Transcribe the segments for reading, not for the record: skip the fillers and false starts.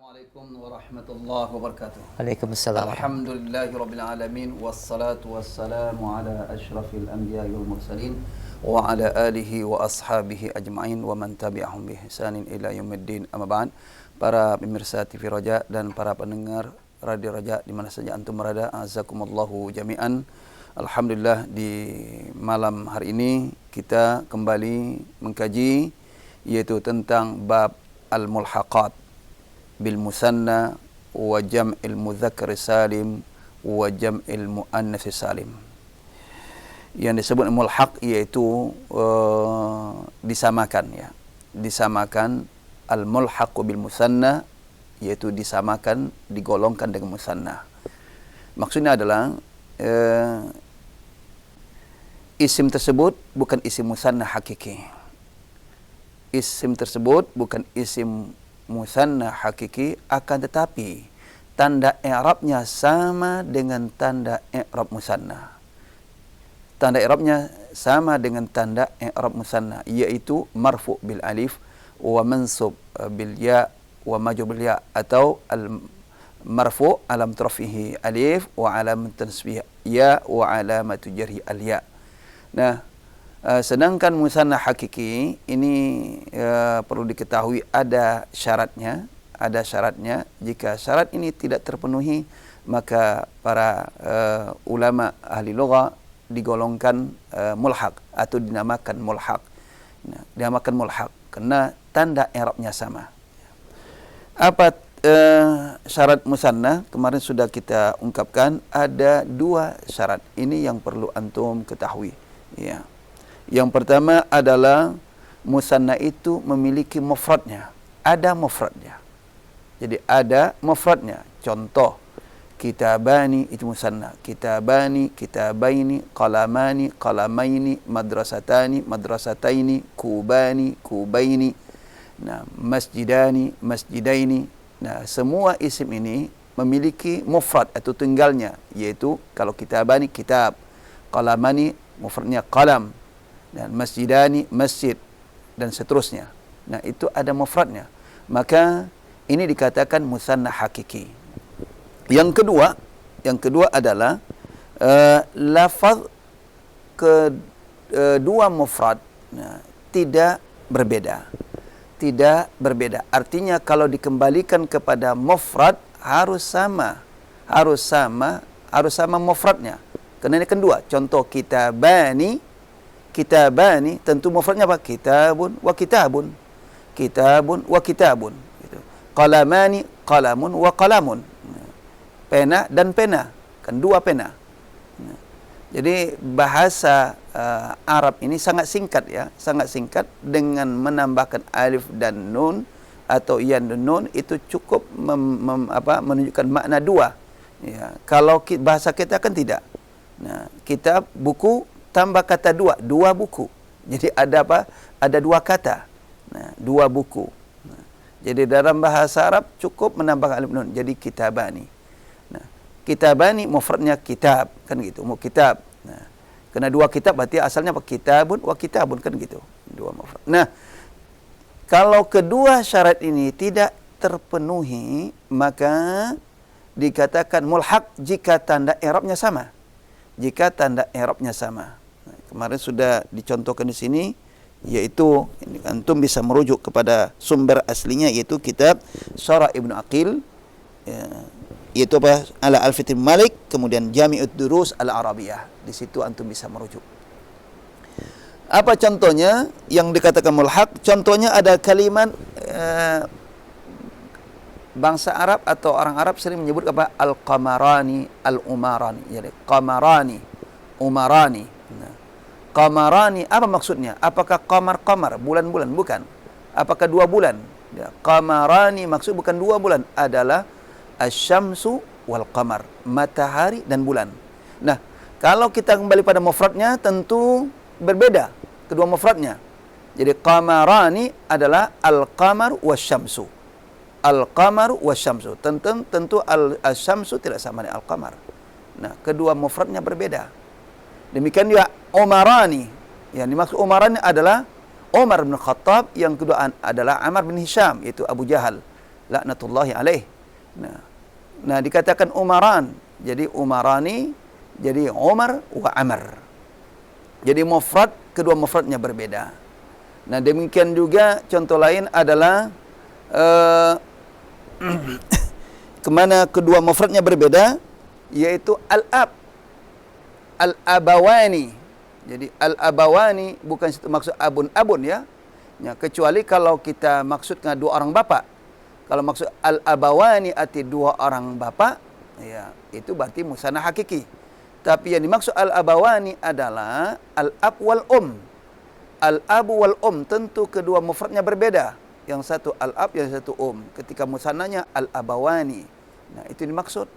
Assalamualaikum warahmatullahi wabarakatuh. Waalaikumsalam. Alhamdulillahirabbil alamin wassalatu wassalamu ala asyrafil anbiya'i wal mursalin wa ala alihi wa ashabihi ajma'in wa man tabi'ahum bi ihsanin ila yaumiddin. Amma ba'd. Para pemirsa TV Raja dan para pendengar Radio Raja di mana saja antum berada, azakumullahu jami'an. Alhamdulillah, di malam hari ini kita kembali mengkaji yaitu tentang bab al-mulhaqat bil musanna wa jam'il mudzakkar salim wa jam'il muannats salim. Yang disebut mulhaq yaitu disamakan, ya. Disamakan al-mulhaq bil musanna yaitu disamakan, digolongkan dengan musanna. Maksudnya adalah isim tersebut bukan isim musanna hakiki. Isim tersebut bukan isim musanna hakiki, akan tetapi tanda i'rabnya sama dengan tanda i'rab musanna. Tanda i'rabnya sama dengan tanda i'rab musanna, yaitu marfu bil alif wa mansub bil ya wa majrur bil ya, atau al marfu alam rafihi alif wa alam tansbih ya wa alamatu jarhi al ya. Nah, sedangkan musanna hakiki ini perlu diketahui ada syaratnya. Ada syaratnya. Jika syarat ini tidak terpenuhi, maka para ulama ahli lugha digolongkan mulhaq atau dinamakan mulhaq. Nah, dinamakan mulhaq karena tanda i'rabnya sama. Apa syarat musanna? Kemarin sudah kita ungkapkan ada dua syarat. Ini yang perlu antum ketahui, ya. Yang pertama adalah musanna itu memiliki mufradnya. Ada mufradnya. Jadi ada mufradnya. Contoh, kitabani itu musanna. Kitabani, kitabaini, qalamani, qalamaini, madrasatani, madrasataini, kubani, kubaini. Nah, masjidani, masjidaini. Nah, semua isim ini memiliki mufrad atau tunggalnya, yaitu kalau kitabani kitab, qalamani mufradnya qalam, dan masjidani masjid, dan seterusnya. Nah, itu ada mufradnya. Maka ini dikatakan musanna hakiki. Yang kedua adalah lafaz kedua mufrad tidak berbeda. Tidak berbeda. Artinya kalau dikembalikan kepada mufrad harus sama mufradnya. Karena ini kedua. Contoh kitabani tentu mufradnya apa? Kitabun wa kitabun. Kitabun wa kitabun. Gitu. Qalamani, qalamun wa qalamun. Pena dan pena. Kan dua pena. Jadi bahasa Arab ini sangat singkat, ya. Sangat singkat, dengan menambahkan alif dan nun atau yan dan nun itu cukup menunjukkan makna dua. Ya. Kalau bahasa kita kan tidak. Nah, kitab, buku, tambah kata dua buku. Jadi ada apa? Ada dua kata. Nah, dua buku. Nah, jadi dalam bahasa Arab cukup menambah alif nun. Jadi kitabani. Nah, kitabani mufradnya kitab, kan gitu. Mau kitab. Nah, kena dua kitab berarti asalnya apa? Kitabun wa kitabun, kan gitu. Dua mufrad. Nah, kalau kedua syarat ini tidak terpenuhi, maka dikatakan mulhaq jika tanda i'rabnya sama. Jika tanda i'rabnya sama. Nah, kemarin sudah dicontohkan di sini, yaitu ini antum bisa merujuk kepada sumber aslinya, yaitu kitab Syarah Ibnu Aqil, ya, yaitu apa? Ala Al-Fitir Malik, kemudian Jami'ud Durus Al-Arabiyah. Di situ antum bisa merujuk. Apa contohnya yang dikatakan mulhaq? Contohnya ada kalimat bangsa Arab atau orang Arab sering menyebut apa? Al-qamarani, al-umarani. Jadi qamarani, umarani. Nah, qamarani apa maksudnya? Apakah qamar bulan-bulan? Bukan. Apakah dua bulan? Ya, qamarani maksud bukan dua bulan, adalah asyamsu wal qamar, matahari dan bulan. Nah, kalau kita kembali pada mufradnya tentu berbeda kedua mufradnya. Jadi qamarani adalah al-qamar wasyamsu. Al-qamar wasyamsu. Tentu al-syamsu tidak sama dengan al-qamar. Nah, kedua mufradnya berbeda. Demikian juga umarani. Yang dimaksud umarani adalah Umar bin Khattab, yang kedua adalah Amr bin Hisham, yaitu Abu Jahal. laknatullahi alaih. Nah, dikatakan umaran. Jadi umarani, jadi Umar wa Amr. Jadi mufrad, kedua mufradnya berbeda. Nah, demikian juga contoh lain adalah kemana kedua mufradnya berbeda, yaitu al-ab, al-abawani. Jadi al-abawani bukan maksud abun-abun ya. Kecuali kalau kita maksudnya dua orang bapak. Kalau maksud al-abawani arti dua orang bapak, ya itu berarti musanna hakiki. Tapi yang dimaksud al-abawani adalah al-ab wal Al-abu wal tentu kedua mufradnya berbeda. Yang satu al-ab, yang satu Ketika musannanya al-abawani. Nah, itu dimaksud.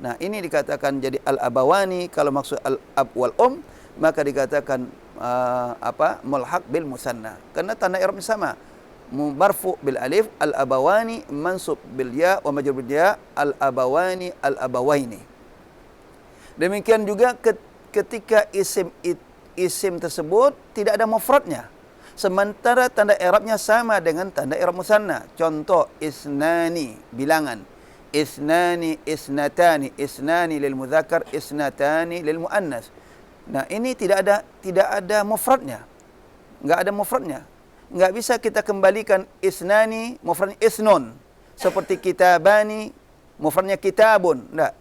Nah, ini dikatakan jadi al-abawani. Kalau maksud al-ab wal maka dikatakan mulhaq bil musanna. Karena tanda i'rabnya sama. Marfu bil alif, al-abawani, mansub bil ya wa majrur bil ya, al-abawani, al-abawaini. Demikian juga ketika isim tersebut tidak ada mufradnya. Sementara tanda i'rabnya sama dengan tanda i'rab musanna. Contoh isnani, bilangan. Isnani, isnatani, isnani lil mudzakkar, isnatani lil muannas. Nah, ini tidak ada mufradnya. Enggak ada mufradnya. Enggak bisa kita kembalikan isnani mufradnya isnun. Seperti kitabani mufradnya kitabun. Enggak.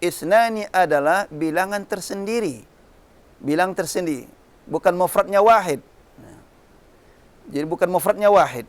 Isnani adalah bilangan tersendiri. Bilang tersendiri, bukan mufradnya wahid. Jadi bukan mufradnya wahid.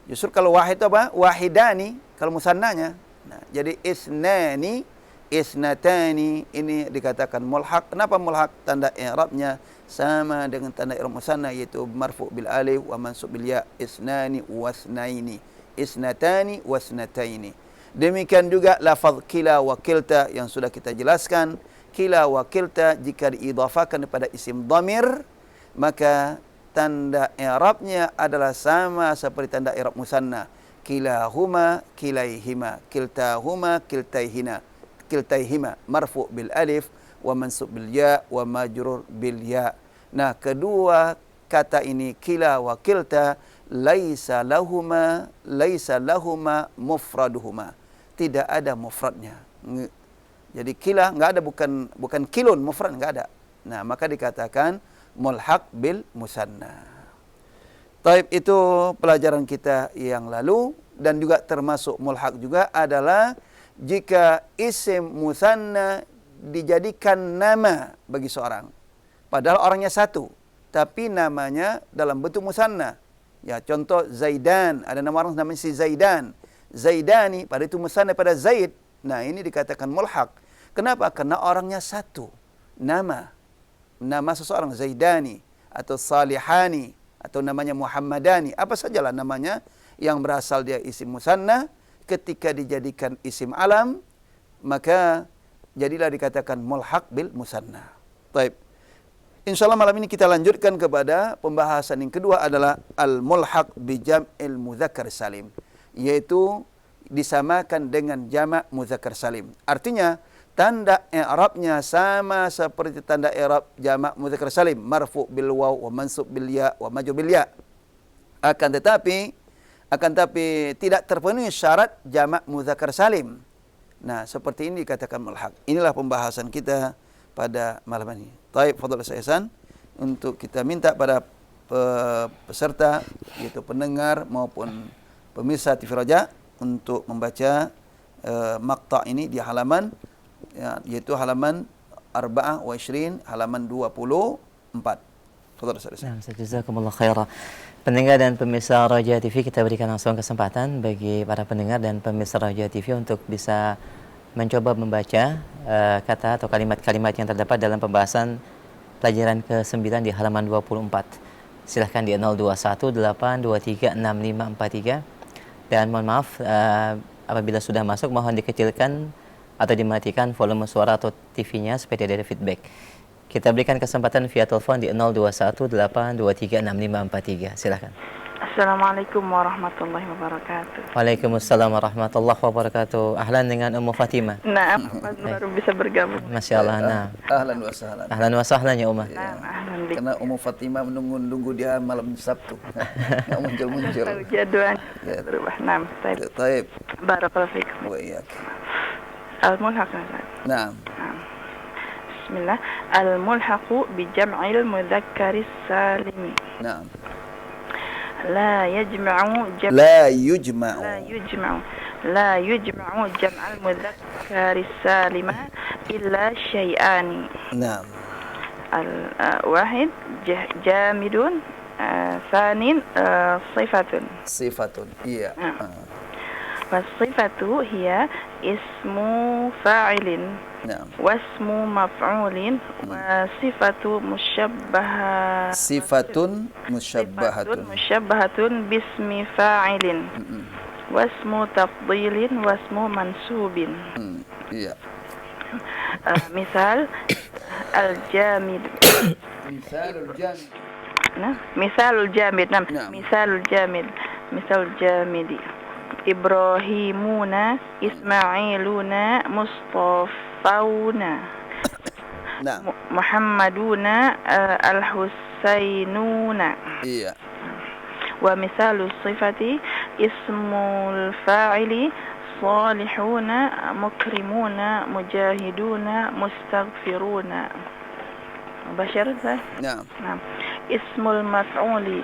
Justru kalau wahid itu apa? Wahidani kalau musannanya. Nah, jadi isnani, isnatani ini dikatakan mulhaq. Kenapa mulhaq? Tanda i'rabnya sama dengan tanda i'rab musanna, yaitu marfu bil alif wa mansub bil ya. Isnani wasnaini, isnatani wasnataini. Demikian juga lafaz kila wa kilta yang sudah kita jelaskan. Kila wa kilta jika diidhafakan kepada isim dhamir, maka tanda i'rabnya adalah sama seperti tanda i'rab musanna. Kilahuma, kilaihima, kiltahuma, kiltaihima, marfu bil alif wa mansub bil ya wa majrur bil ya. Nah, kedua kata ini kila wa kilta laisa lahuma mufraduhuma. Tidak ada mufradnya. Jadi kila enggak ada, bukan kilun, mufrad enggak ada. Nah, maka dikatakan mulhaq bil musanna. Taib, itu pelajaran kita yang lalu. Dan juga termasuk mulhaq juga adalah jika isim musanna dijadikan nama bagi seorang. Padahal orangnya satu, tapi namanya dalam bentuk musanna. Ya, contoh Zaidan, ada nama orang namanya si Zaidan. Zaidani, pada itu musanna pada Zaid. Nah, ini dikatakan mulhaq. Kenapa? Karena orangnya satu. Nama seseorang Zaidani atau Salihani atau namanya Muhammadani, apa sajalah namanya yang berasal dia isim musanna, ketika dijadikan isim alam maka jadilah dikatakan mulhaq bil musanna. Baik. Insyaallah malam ini kita lanjutkan kepada pembahasan yang kedua adalah al-mulhaq bi jam'il mudzakkar salim, yaitu disamakan dengan jamak mudzakkar salim. Artinya tanda i'rabnya sama seperti tanda i'rab jamak mudzakkar salim, marfu bil waw wa mansub bil ya wa majrur bil ya. Akan tetapi tidak terpenuhi syarat jamak mudzakkar salim. Nah, seperti ini dikatakan mulhaq. Inilah pembahasan kita pada malam ini. Taib, fadhil Ihsan, untuk kita minta pada peserta, yaitu pendengar maupun pemirsa TV Raja, untuk membaca maqta' ini di halaman, ya, yaitu halaman 24, halaman 24. Fadhil Ihsan. Nah, jazakumullah khairan. Pendengar dan pemirsa Raja TV, kita berikan langsung kesempatan bagi para pendengar dan pemirsa Raja TV untuk bisa mencoba membaca kata atau kalimat-kalimat yang terdapat dalam pembahasan pelajaran ke-9 di halaman 24. Silahkan di 0218236543. Dan mohon maaf apabila sudah masuk mohon dikecilkan atau dimatikan volume suara atau TV-nya supaya tidak ada feedback. Kita berikan kesempatan via telepon di 0218236543. Silahkan. Assalamualaikum warahmatullahi wabarakatuh. Waalaikumsalam warahmatullahi wabarakatuh. Ahlan dengan Ummu Fatimah. Nah, baru bisa bergabung. Masya Allah. Nah. Ahlan wa sahlan. Ahlan wa sahlan ya Ummah. Nah, ahlan balik. Karena Ummu Fatimah menunggu dia malam Sabtu. Nggak muncul-muncul. Tahu jadwalnya Ya. berubah. Naam, baik. Taib. Barakallahu fikum. Wa iyyak. Al-mulhaq. Naam. Bismillah. Al-mulhaqu bi jam'il mudzakkari salimi. Naam. La yajma'u La yujma'u. لا يجمع جمع المذكر السالم إلا شيئان. نعم. واحد جامد، ثاني صفة. صفة. iya. والصفة هي اسم فاعل نعم. واسم مفعول وصفة مشبهة. صفة مشبهة باسم فاعل واسم تفضيل واسم منسوب. iya. مثال الجامد. مثال الجامد. نعم. مثال الجامد إبراهيمون، إسماعيلون، مصطفون، نعم. محمدون، الحسينون. iya. ومثال الصفة اسم الفاعل صالحون، مكرمون، مجاهدون، مستغفرون. مباشر. نعم. اسم المفعول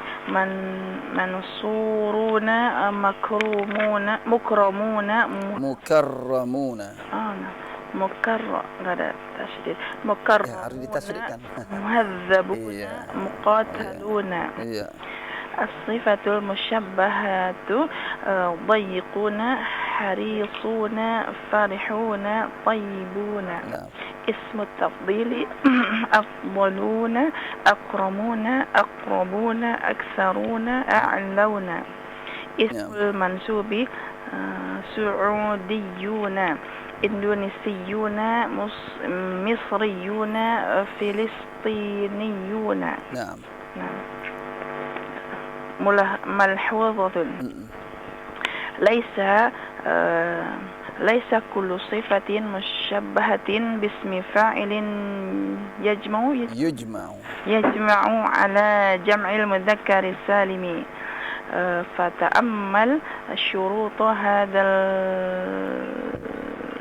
منصورون، مكرمون. nggak ada tasydid. harus ditasydidkan. Muhadzabuna, muqataluna. iya. الصفة المشبهة ضيقون، حريصون، فرحون، طيبون. اسم التفضيل أفضلون، أكرمون، أقربون، أكثرون، أعلون. اسم المنسوب سعوديون، إندونيسيون، مصريون، فلسطينيون. نعم. ملحوظة ليس كل صفة مشبهة باسم فاعل يجمع على جمع المذكر السالم. فتأمل شروط هذا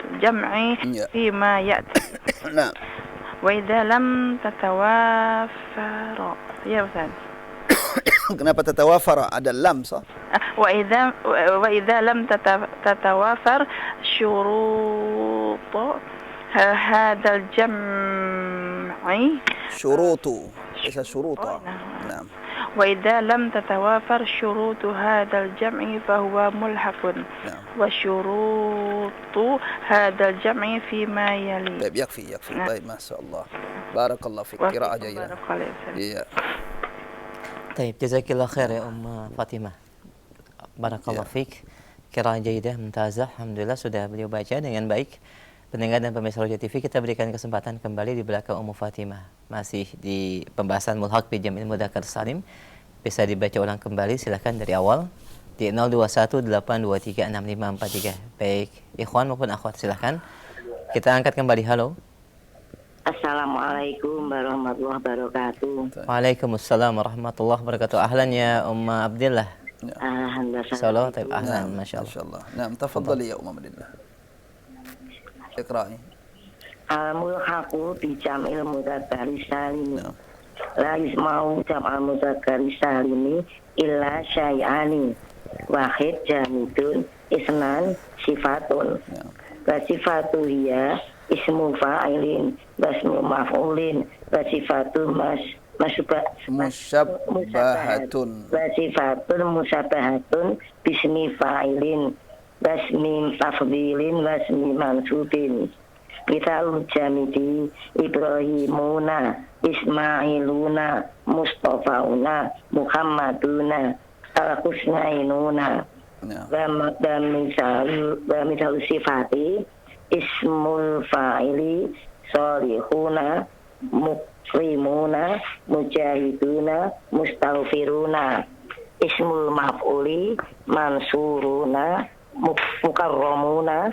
الجمع فيما يأتي. نعم. وإذا لم تتوافر يا أستاذ. Kenapa tatawafara? Ada lam, sah? وإذا لم تتوافر شروط هذا الجمع. ليس شروطا. نعم. وإذا لم تتوافر شروط هذا الجمع فهو ملحق. نعم. وشروط هذا الجمع فيما يلي. طيب يكفي. طيب ما شاء الله. بارك الله فيك. قراءة جيدة. iya. Taib, jazakillah khair ya Fatimah. Barakallahu fiik. Qiraah jaidah, mumtazah. Alhamdulillah sudah beliau baca dengan baik. Pendengar dan pemirsa Roja TV, kita berikan kesempatan kembali di belakang Ummu Fatimah. Masih di pembahasan mulhaq bi jam'il mudzakkar salim. Bisa dibaca ulang kembali, silakan dari awal di 0218236543. Baik, ikhwan maupun akhwat silakan. Kita angkat kembali. Halo. Assalamualaikum warahmatullahi wabarakatuh. Waalaikumsalam warahmatullahi wabarakatuh. Ahlan ya Umma Abdillah. Alhamdulillah. Salam, taib ahlan, masyaallah. Naam, tafadhali ya Umma Abdillah. Iqra'i. Al-mulhaqu bi jam'il mudzakkari salim. La yasma'u jam'al mudzakkari salimi illa syai'ani. Wahid jamidun, isnan sifatun. Wa sifatu hiya ismu fa'ilin, wasmu maf'ulin, wasifatu musabbahatun, wasifatun musabbahatun bismi fa'ilin, wasmi tafdilin, wasmi mansubin. Mithalul jamidi Ibrahimuna, Ismailuna, Mustafauna, Muhammaduna, Al-Husnainuna. Wa mithalu sifati ismul fa'ili sholihuna, mukrimuna, mujahiduna, mustaghfiruna. Ismul maf'uli mansuruna, mukarramuna,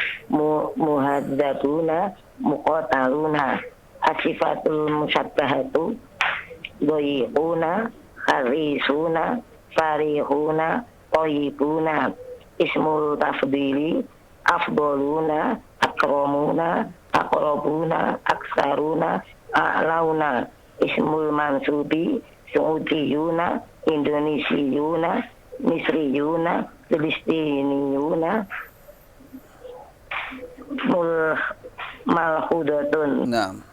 muhadzabuna, muqataluna. Asifatul musabbahatu doyibuna, harisuna, farihuna, toyibuna. Ismul tafdili, afdoluna, akromuna, akrobuna, aksaruna, a'launa. Ismul mansubi, Saudiyuna, Indonesiyuna, Misriyuna, Filistiniyuna, malhudatun. Naam.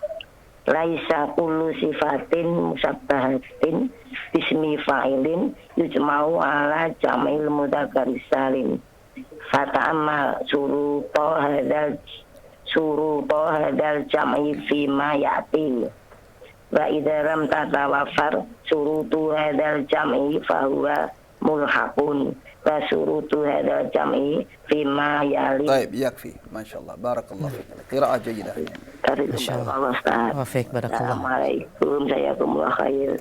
Laisa kullu sifatin musabbahatin bismi fa'ilin yujma'u ala jam'il mudzakkar salim. Fata'ammal suruto hadal jam'i fima ya'ti. Wa idza lam tatawafar surutu hadal jam'i fahuwa mulhaqun. Wa surutu hadal jam'i fima yali. طيب يكفي ما شاء الله بارك الله فيك قراءة جيدة. Allah Ustaz. Wafik barakallah. Assalamualaikum, jazakumullah khair.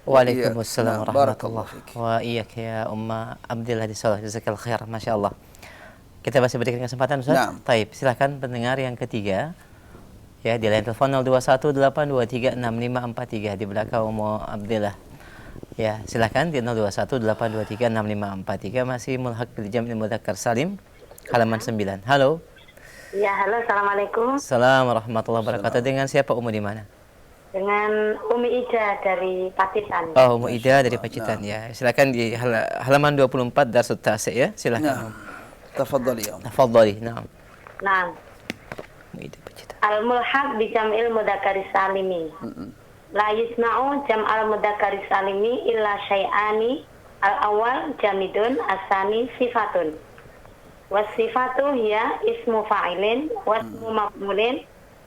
Waalaikumsalam Nah, warahmatullahi barakallahu fik. wa iyyak ya Umma Abdillah di Solo. Jazakallahu khair, Masya Allah. Kita masih berikan kesempatan Ustaz. Naam. Taib, silakan pendengar yang ketiga. Ya, di line telepon 0218236543 di belakang Ummu Abdillah. Ya, silakan di 0218236543 masih mulhaq bil jam'il mudzakkar salim halaman 9. Halo. Ya, halo, assalamualaikum. Assalamualaikum warahmatullahi wabarakatuh. Dengan siapa Ummu di mana? Dengan Umi Ida dari Pacitan. Oh, Ummu Ida dari Pacitan ya. Silakan di halaman 24 Darsut Tasi ya. Silakan. نعم تفضل يا أم. Tafadhali. Naam. Nah, Ummu Ida Pacitan. al-mulhaq bi jam'il mudzakkar salimi. La yusma'u jam'al mudzakkar salimi illa syai'ani. Al-awwal jamidun, as-tsani sifatun. Wasifatu hiya ismu fa'ilin, wasmu maf'ulin,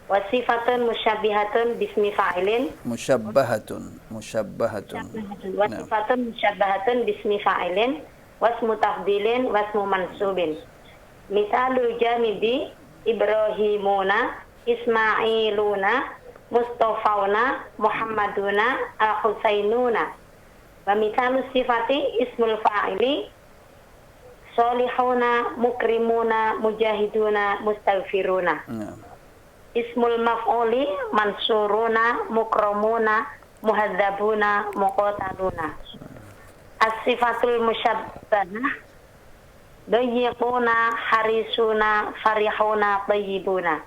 wasifatun musyabbihatun bismi fa'ilin, مشبهة wasifatun musyabbahatun bismi fa'ilin, wasmu tafdilin, wasmu mansubin. Misalul jamidi Ibrahimuna, Ismailuna, Mustafauna, Muhammaduna, Al-Husainuna. Wa misalus sifati ismul fa'ili Solihuna, mukrimuna, mujahiduna, mustaghfiruna. نعم Ismul maf'uli mansuruna, mukramuna, muhadzabuna, muqataluna. As-sifatul musyabbahah dayiquna, harisuna, farihuna, tayyibuna.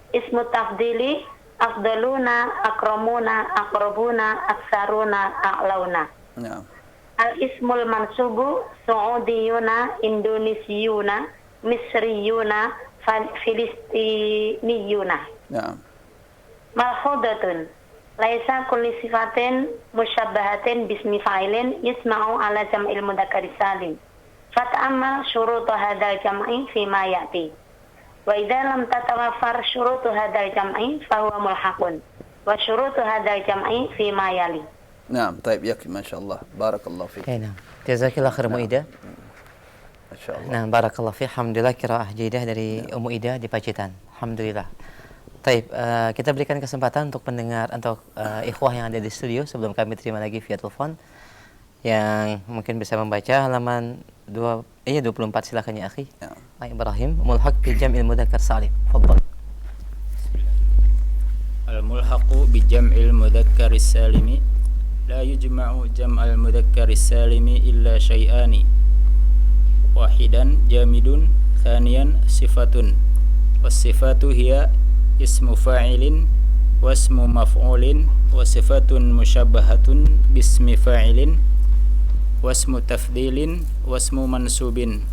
Ismu tafdili afdaluna, akramuna, aqrabuna, aksaruna, a'launa. نعم Al-ismul mansubu Saudiyuna, Indonesiyuna, Misriyuna, Filistiniyuna. نعم Malhudatun laisa kulli sifatin musyabbahatin bismi fa'ilin yasma'u ala jam'il mudzakkar salim. Fata'ammal syurutu hadzal jam'i fi ma ya'ti. Wa idza lam tatawaffar syurutu hadzal jam'i fa huwa mulhaqun. Wa syurutu hadzal jam'i fi ma yali. نعم طيب يكفي ما شاء الله بارك الله فيك Ya, nah. Jazakallah khair Ummu Ida. ما شاء الله. Nah, barakallah fi. Alhamdulillah qiraah jaidah dari Ummu Ida di Pacitan. Alhamdulillah. Taib, kita berikan kesempatan untuk pendengar untuk ikhwah yang ada di studio sebelum kami terima lagi via telepon yang mungkin bisa membaca halaman 24. Silakan ya akhi. Ya. Ibrahim, mulhaq bil jam'il mudzakkar salim. Fadhal. Al-mulhaqu bi jam'il mudzakkar salimi la yujma'u jam'al mudzakkar salimi illa syai'ani. Wahidan jamidun, thaniyan sifatun. Was-sifatu hiya ismu fa'ilin wasmu maf'ulin wa sifatun musyabbahatun bismi fa'ilin wasmu tafdilin wasmu mansubin.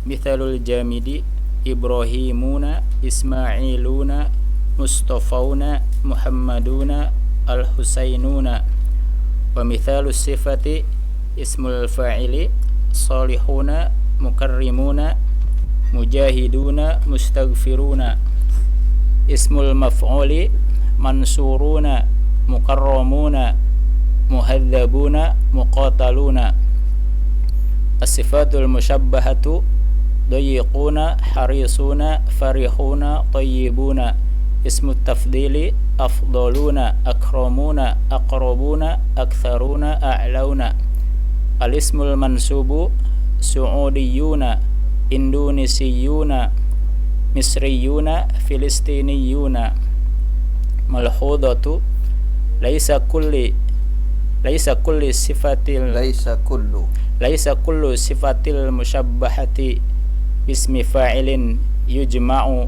Mithalul jamidi Ibrahimuna, Ismailuna, Mustafauna, Muhammaduna, Al-Husainuna. Wa mithalus sifati ismul fa'ili salihuna, mukarrimuna, mujahiduna, mustaghfiruna. Ismul maf'uli mansuruna, mukarramuna, muhadzabuna, muqataluna. As-sifatul musyabbahatu dayiquna, harisuna, farihuna, tayyibuna. Ismu tafdili afdaluna, akramuna, aqrabuna, aktharuna, a'launa. Al-ismul mansubu Saudiyuna, Indonesiyuna, Misriyuna, Filistiniyuna. Malhudatu laisa kulli laisa kulli sifatil laisa kullu sifatil musyabbahati bismi fa'ilin yujma'u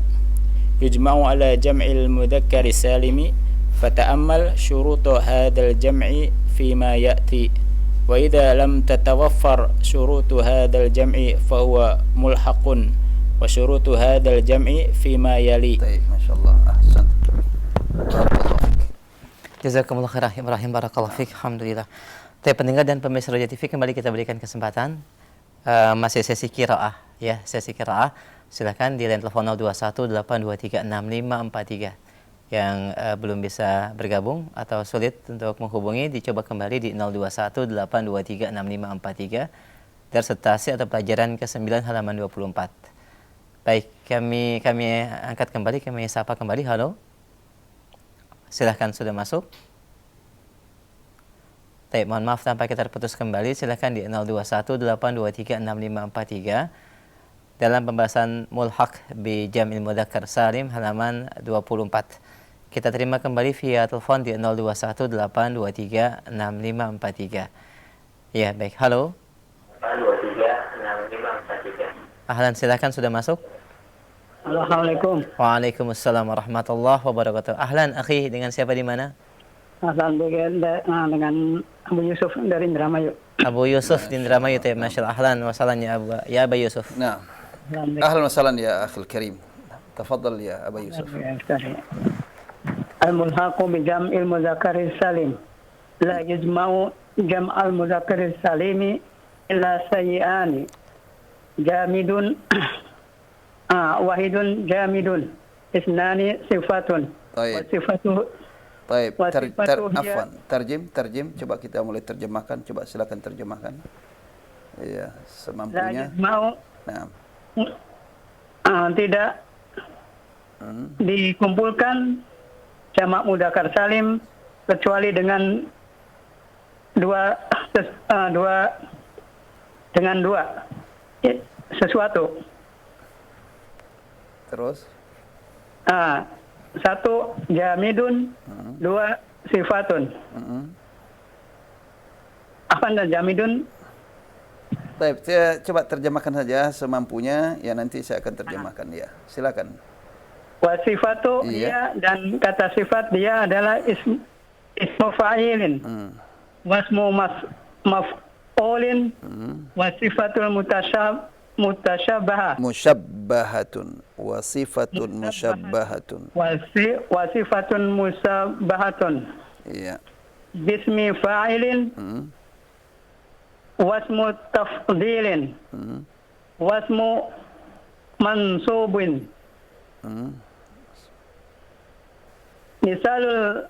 ala jam'il mudzakkari salimi fata'ammal syurutu hadzal jam'i fima ya'ti wa idza lam tatawaffar syurutu hadzal jam'i fa huwa mulhaqun wa syurutu hadzal jam'i fima yali. Baik, masyaallah. Ahsan. Barakallahu fik. Jazakumullah khairan Ibrahim, barakallahu fik. Alhamdulillah. Pendengar dan pemirsa Roja TV, kembali kita berikan kesempatan masih sesi qiraah ya, sesi qiraah. Silakan di line telepon 0218236543. Yang belum bisa bergabung atau sulit untuk menghubungi, dicoba kembali di 0218236543 disertasi atau pelajaran ke-9 halaman 24. Baik, kami angkat kembali, kami sapa kembali. Halo. Silahkan, sudah masuk. Baik, mohon maaf tanpa kita terputus kembali. Silahkan di 0218236543 dalam pembahasan mulhaq bi jam'il mudzakkar salim halaman 24. Kita terima kembali via telepon di 0218236543. Ya, baik. Halo. 23543. Ahlan, silakan, sudah masuk. Assalamualaikum. Waalaikumsalam warahmatullahi wabarakatuh. Ahlan, akhi, dengan siapa di mana? Dengan Abu Yusuf dari Indramayu. Abu Yusuf di Indramayu. Masyaallah. Ahlan wa sahlan ya Abu Yusuf. Nah. Ahlan wa sahlan ya akhil karim. Tafadhal ya Abu Yusuf. Al-mulhaqu bi jam'il mudzakkari salim la yajma'u jam'al mudzakkari salimi illa sayyi'ani jamidun wahidun jamidun isnani sifatun wa sifatu. Baik, terjem, coba kita mulai terjemahkan, coba silakan terjemahkan. Iya, semampunya. Mau tidak dikumpulkan jamak mudzakkar salim kecuali dengan dua sesuatu. Terus? Satu jamidun, dua sifatun. Apa anda jamidun? Baik, saya coba terjemahkan saja semampunya, ya nanti saya akan terjemahkan ya. Silakan. Wa sifatu dia, dan kata sifat dia adalah ismu fa'ilin. Wasmu maf'ulin wa sifatul mutasyabbahah. Musyabbahatun wa sifatun musyabbahatun. Wa sifatun musabbahatun. Iya. Bismi fa'ilin. Wasmu tafdilin. Wasmu mansubin. Misalul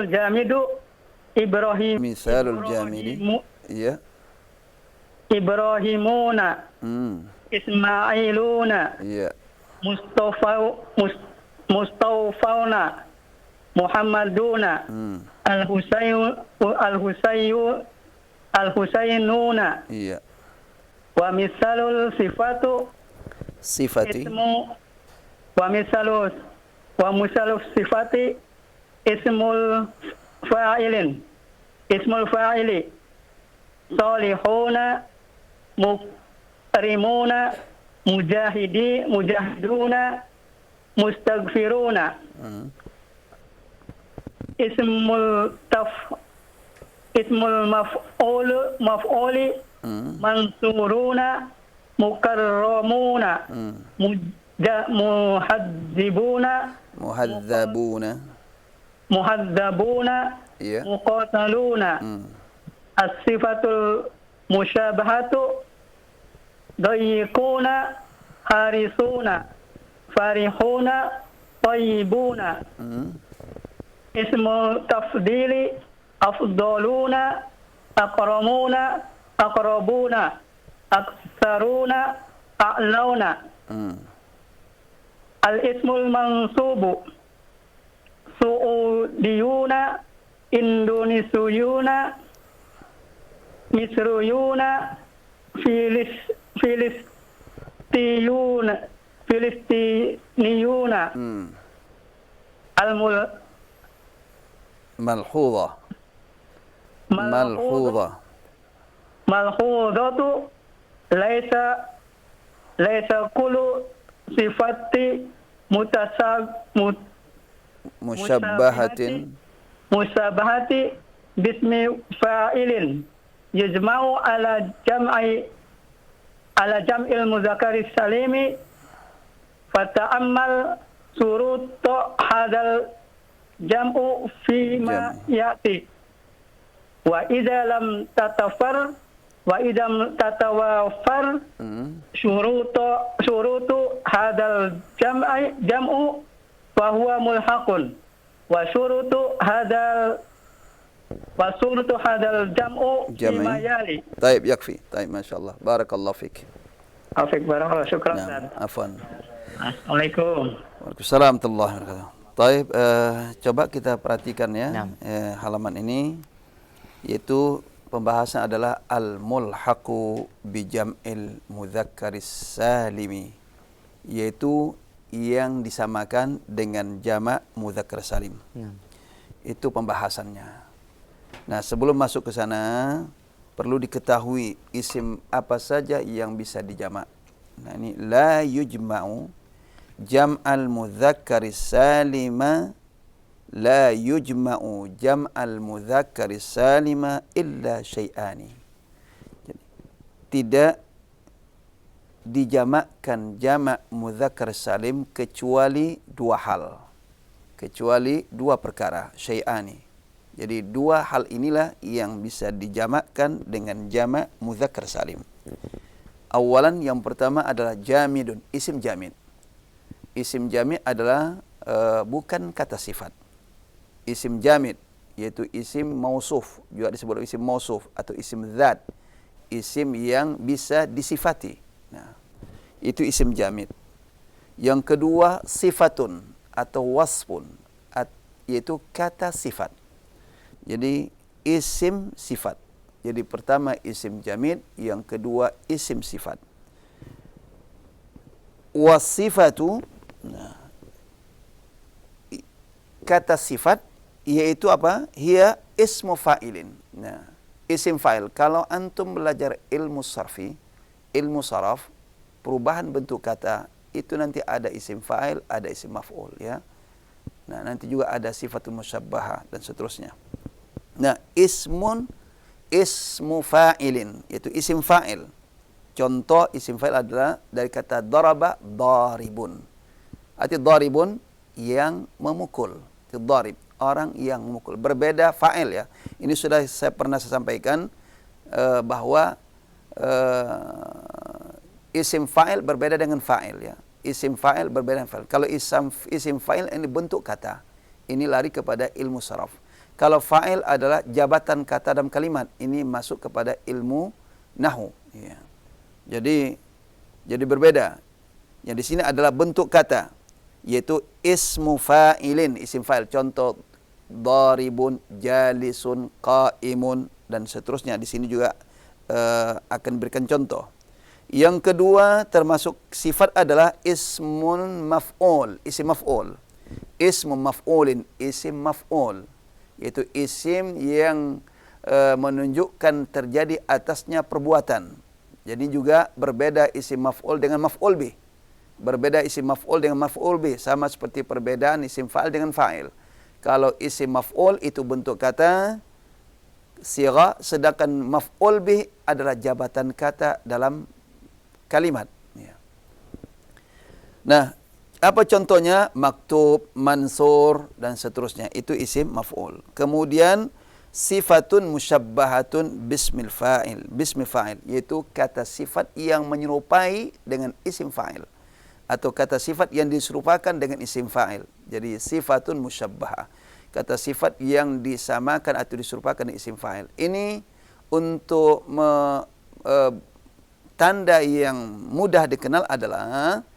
jamidu Ibrahim. Misalul jamidi. Iya. Ibrahimuna. Ismailuna. Iya. Mustawfauna. Muhammaduna. Al-Husainuna. Iya. Wa misalul sifati. Wa misalu sifati ismul fa'ili salihuna mukrimuna mujahiduna mustaghfiruna. Ismul maf'uli mansuruna mukarramuna muhadzabuna muqataluna. As-sifatul musyabahatu dayiquna harisuna farihuna tayyibuna. Ismu tafdili afdaluna akramuna aqrabuna aksaruna a'launa. Al-ismul mansubu su'udiyuna indonisiyuna misruyuna filistiniyuna. Malhudha. Malhudha. Malhudatu laisa kullu sifati Musyabbahatin. musabahati bismi fa'ilin yajma'u ala jam'il mudzakkari salimi fata'ammal surut hadal jam'u fi ma ya'ti wa idza lam tatawafar syurutu hadal jam'u fa huwa mulhaqun wa syurutu hadal jam'u fima yali. Taib, yakfi. Taib, masyaallah. Barakallahu fik. Afik barakallah, syukran. Afwan. Assalamualaikum. Waalaikumsalam warahmatullahi wabarakatuh. Taib, coba kita perhatikan ya halaman ini, yaitu pembahasan adalah al-mulhaqu bi jam'il mudzakkaris salimi, yaitu yang disamakan dengan jamak mudzakkar salim. Itu pembahasannya. Nah, sebelum masuk ke sana perlu diketahui isim apa saja yang bisa dijamak. Nah, ini la yujma'u jam'al mudzakkari salima, la yujma'u jam'al mudzakkari salima illa syai'ani. Tidak dijamakkan jamak mudzakkar salim kecuali dua hal, kecuali dua perkara, syai'ani. Jadi dua hal inilah yang bisa dijamakkan dengan jamak mudzakkar salim. Awalan, yang pertama adalah jamidun, isim jamid. Isim jamid adalah bukan kata sifat. Isim jamid yaitu isim mausuf, juga disebut isim mausuf atau isim zat, isim yang bisa disifati. Nah, itu isim jamid. Yang kedua sifatun atau wasfun, yaitu kata sifat. Jadi isim sifat. Jadi pertama isim jamid, yang kedua isim sifat. Wasifatu, kata sifat yaitu apa? Hiya ismu fa'ilin. Nah, isim fa'il. Kalau antum belajar ilmu sarfi, ilmu saraf, perubahan bentuk kata itu nanti ada isim fa'il, ada isim maf'ul ya. Nah, nanti juga ada sifatul musyabbahah dan seterusnya. Nah, ismu fa'ilin, yaitu isim fa'il. Contoh isim fa'il adalah dari kata daraba, daribun. Arti daribun yang memukul. Itu darib, orang yang memukul. Berbeda fa'il ya. Ini sudah saya pernah sampaikan bahwa isim fa'il berbeda dengan fa'il ya. Isim fa'il berbeda dengan fa'il. Kalau isim fa'il ini bentuk kata. Ini lari kepada ilmu saraf. Kalau fa'il adalah jabatan kata dalam kalimat, ini masuk kepada ilmu nahwu. Ya. Jadi berbeda. Yang di sini adalah bentuk kata, yaitu ismu fa'ilin, isim fa'il. Contoh daribun, jalisun, qaimun dan seterusnya. Di sini juga akan berikan contoh. Yang kedua termasuk sifat adalah ismun maf'ul, isim maf'ul. Ismu maf'ulin, isim maf'ul, yaitu isim yang menunjukkan terjadi atasnya perbuatan. Jadi juga berbeda isim maf'ul dengan maf'ul bih. Berbeda isim maf'ul dengan maf'ul bih, sama seperti perbedaan isim fa'il dengan fa'il. Kalau isim maf'ul itu bentuk kata sigha, sedangkan maf'ul bih adalah jabatan kata dalam kalimat. Ya. Nah, apa contohnya? Maktub, mansur dan seterusnya. Itu isim maf'ul. Kemudian sifatun musyabbahatun bismil fa'il. Bismi fa'il, yaitu kata sifat yang menyerupai dengan isim fa'il, atau kata sifat yang diserupakan dengan isim fa'il. Jadi sifatun musyabbahah, kata sifat yang disamakan atau diserupakan dengan isim fa'il. Ini untuk tanda yang mudah dikenal adalah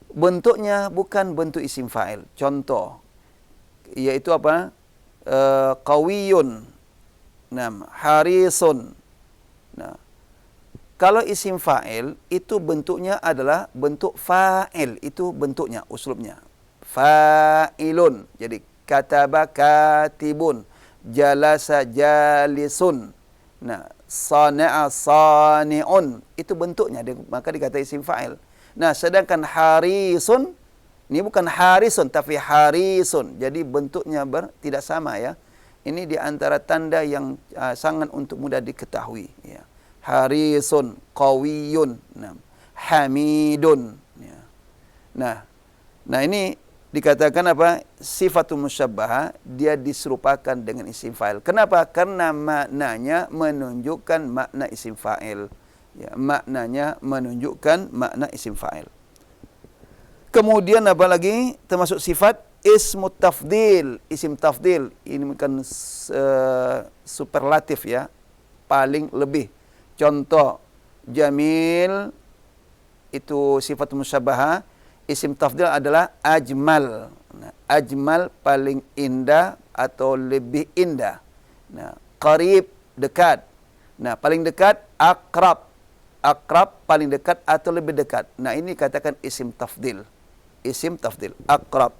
bentuknya bukan bentuk isim fa'il. Contoh, yaitu apa? Qawiyun, harisun. Nah, kalau isim fa'il itu bentuknya adalah bentuk fa'il, itu bentuknya, uslubnya. Fa'ilun. Jadi kataba katibun. jalasa jalisun. Nah, sana'a sani'un. Itu bentuknya, maka dikata isim fa'il. Nah, sedangkan harisun, ini bukan harisun, tapi harisun. Jadi bentuknya tidak sama ya. Ini di antara tanda yang sangat untuk mudah diketahui. Ya. Harisun, qawiyun, nah, hamidun. Ya. Nah ini dikatakan apa? Sifatul musyabbahah, dia diserupakan dengan isim fa'il. Kenapa? Karena maknanya menunjukkan makna isim fa'il. Ya, maknanya menunjukkan makna isim fa'il. Kemudian apa lagi? Termasuk sifat ismu tafdil, isim tafdil. Ini bukan superlatif ya, paling lebih. Contoh, jamil itu sifat musyabbahah. Isim tafdil adalah ajmal. Nah, ajmal paling indah atau lebih indah. Nah, qarib dekat. Nah, paling dekat akrab. Akrab paling dekat atau lebih dekat. Nah, ini katakan isim tafdil. Isim tafdil. Akrab,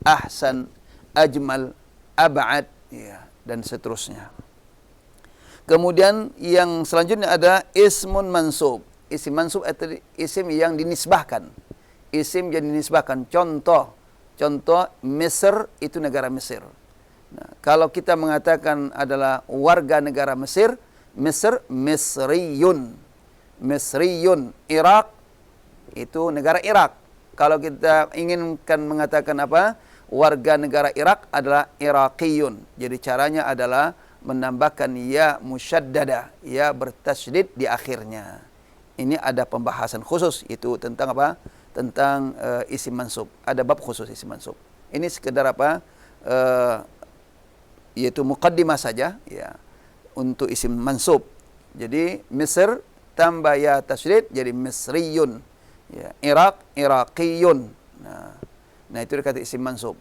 ahsan, ajmal, ab'ad, ya, dan seterusnya. Kemudian yang selanjutnya ada ismun mansub. Isim mansub itu isim yang dinisbahkan. Isim yang dinisbahkan. Contoh Mesir itu negara Mesir. Nah, kalau kita mengatakan adalah warga negara Mesir, Mesir, Mesriyun. Mesriyun. Irak itu negara Irak. Kalau kita inginkan mengatakan apa? Warga negara Irak adalah Iraqiyun. Jadi caranya adalah menambahkan ya musyaddada, ya bertasydid di akhirnya. Ini ada pembahasan khusus itu tentang apa? Tentang isim mansub. Ada bab khusus isim mansub. Ini sekedar apa? Yaitu muqaddimah saja ya untuk isim mansub. Jadi Mesir tambah ya tasydid jadi Mesriyun. Ya, Irak, Iraqiyun. Nah itu dikata isim mansub.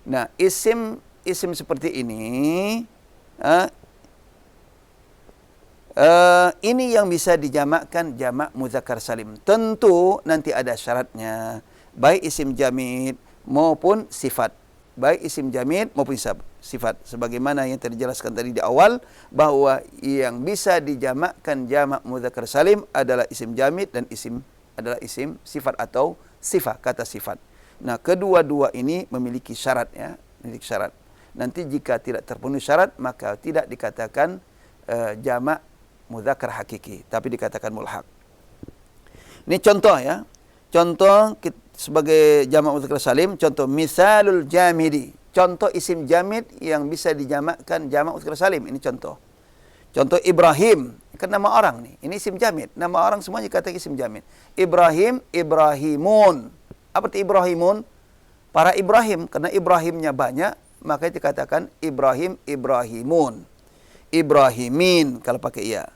Nah, isim seperti ini ini yang bisa dijamakkan jamak muzakkar salim. Tentu nanti ada syaratnya, baik isim jamid maupun sifat. Baik isim jamid maupun sifat. Sebagaimana yang terjelaskan tadi di awal, bahwa yang bisa dijamakkan jamak muzakkar salim adalah isim jamid dan adalah isim sifat atau sifat, kata sifat. Nah, kedua-dua ini memiliki syarat ya, memiliki syarat. Nanti jika tidak terpenuhi syarat, maka tidak dikatakan jamak mudzakkar hakiki, tapi dikatakan mulhaq. Ini contoh ya. Contoh sebagai jamak mudzakkar salim, contoh misalul jamidi. Contoh isim jamid yang bisa dijamakkan jamak mudzakkar salim. Ini contoh. Contoh Ibrahim, kan nama orang nih. Ini isim jamid. Nama orang semuanya kata isim jamid. Ibrahim, Ibrahimun. Apa arti Ibrahimun? Para Ibrahim, karena Ibrahimnya banyak, maka dikatakan Ibrahim, Ibrahimun. Ibrahimin kalau pakai ya.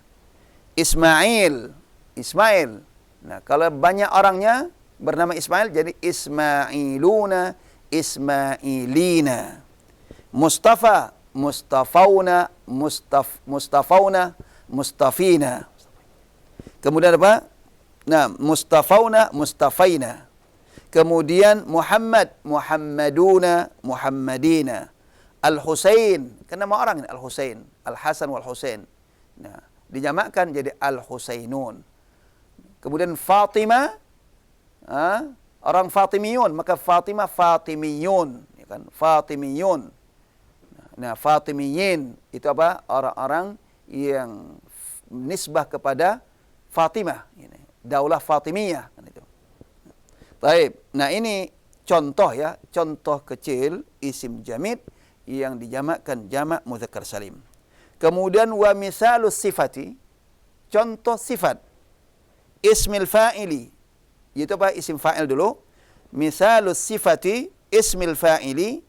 Ismail, Ismail. Nah, kalau banyak orangnya bernama Ismail jadi Ismailuna, Ismailina. Mustafa, Mustafauna, Mustafauna, Mustafina. Kemudian apa? Nah, Mustafauna, Mustafaina. Kemudian Muhammad, Muhammaduna, Muhammadina. Al-Husain, kan nama orang ini Al-Husain, Al-Hasan wal-Husain. Nah, dijamakkan jadi Al-Husainun. Kemudian Fatimah, orang Fatimiyun, maka Fatimah Fatimiyun, ya kan? Fatimiyun. Nah, Fatimiyin itu apa? Orang-orang yang nisbah kepada Fatimah, ini. Daulah Fatimiyah kan itu. Baik. Nah, ini contoh ya, contoh kecil isim jamid yang dijamakkan jamak mudzakkar salim. Kemudian wa misalus sifati, contoh sifat. Ismil fa'ili, itu apa? Isim fa'il dulu. Misalus sifati ismil fa'ili,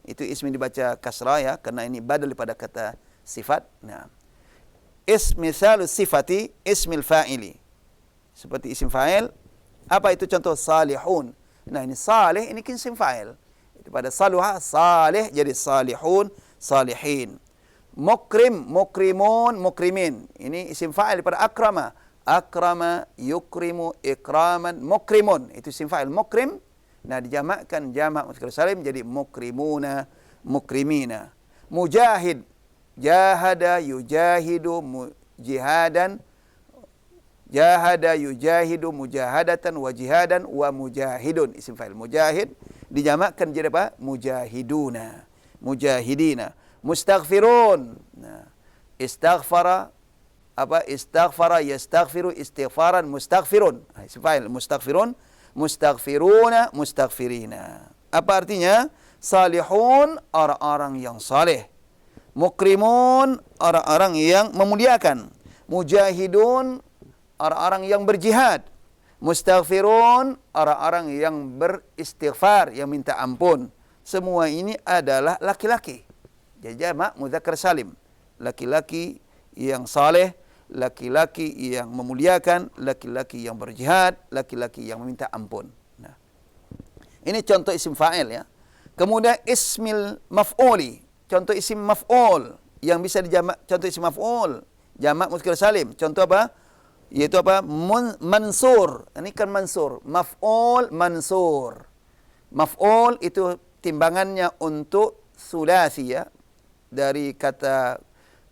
itu ismi dibaca kasrah ya, karena ini badal daripada kata sifat. Nah, misalus sifati ismil fa'ili, seperti isim fa'il. Apa itu contoh? Salihun. Nah, ini salih, ini isim fa'il. Pada saluha, salih jadi salihun, salihin. Mukrim, mukrimun, mukrimin. Ini isim fa'il daripada akrama. Akrama, yukrimu, ikraman, mukrimun. Itu isim fa'il mukrim. Nah, dijamakkan jamak mudzakkar salim jadi mukrimuna, mukrimina. Mujahid, jahada yujahidu jihadan, jahada yujahidu mujahadatan wa jihadan wa mujahidun. Isim fa'il mujahid dijamakkan jadi apa? Mujahiduna, mujahidina. Mustaghfirun. Nah, istaghfara apa? Istaghfara yastaghfiru istighfaran mustaghfirun. Isim fa'il mustaghfirun, mustaghfiruna, mustaghfirina. Apa artinya? Salihun, orang-orang yang saleh. Mukrimun, orang-orang yang memuliakan. Mujahidun, orang-orang yang berjihad. Mustaghfirun, orang-orang yang beristighfar, yang minta ampun. Semua ini adalah laki-laki. Jadi jamak mudzakkar salim. Laki-laki yang saleh, laki-laki yang memuliakan, laki-laki yang berjihad, laki-laki yang meminta ampun. Nah, ini contoh isim fa'il ya. Kemudian ismil maf'uli, contoh isim maf'ul yang bisa dijamak, contoh isim maf'ul jamak mudzakkar salim. Contoh apa? Yaitu apa? Mansur. Ini kan mansur. Maf'ul mansur. Maf'ul itu timbangannya untuk sulasi ya. Dari kata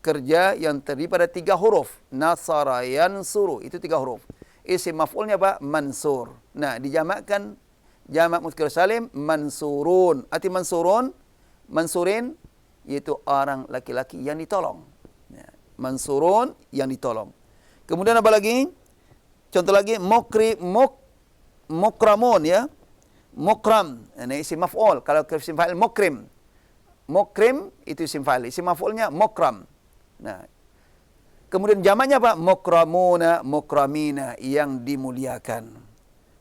kerja yang terdiri pada 3 huruf. Nasara yansuru, itu 3 huruf. Isim maf'ulnya apa? Mansur. Nah, dijamakkan jamak mudzakkar salim mansurun. Arti mansurun, mansurin yaitu orang laki-laki yang ditolong. Ya. Mansurun yang ditolong. Kemudian apa lagi? Contoh lagi mukramun ya. Mukram. Ini isim maf'ul. Kalau isim fa'il mukrim. Mukrim itu isim fa'il. Isim maf'ulnya mukram. Nah, kemudian jamaknya apa? Mukramuna, mukramina, yang dimuliakan.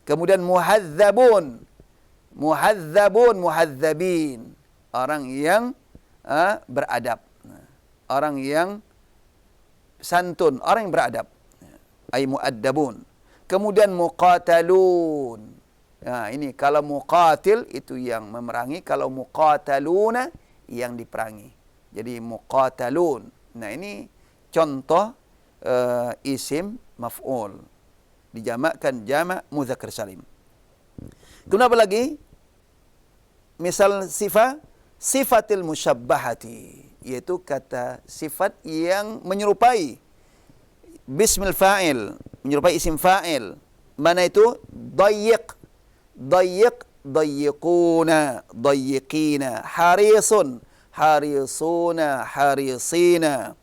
Kemudian muhadzabun. Muhadzabun, muhadzabin. Orang yang beradab. Orang yang santun, orang yang beradab. Ay muaddabun. Kemudian muqatalun. Nah, ini kalau muqatil itu yang memerangi, kalau muqataluna yang diperangi. Jadi muqatalun. Nah, ini contoh isim maf'ul. Dijamakkan jamak mudzakkar salim. Kemudian apa lagi? Misal sifatil musyabbahati, yaitu kata sifat yang menyerupai bismil fa'il, menyerupai isim fa'il. Mana itu? Dayyiq, dayyiq, dayyiquna, dayyiqina. Harisun, harisuna, harisina.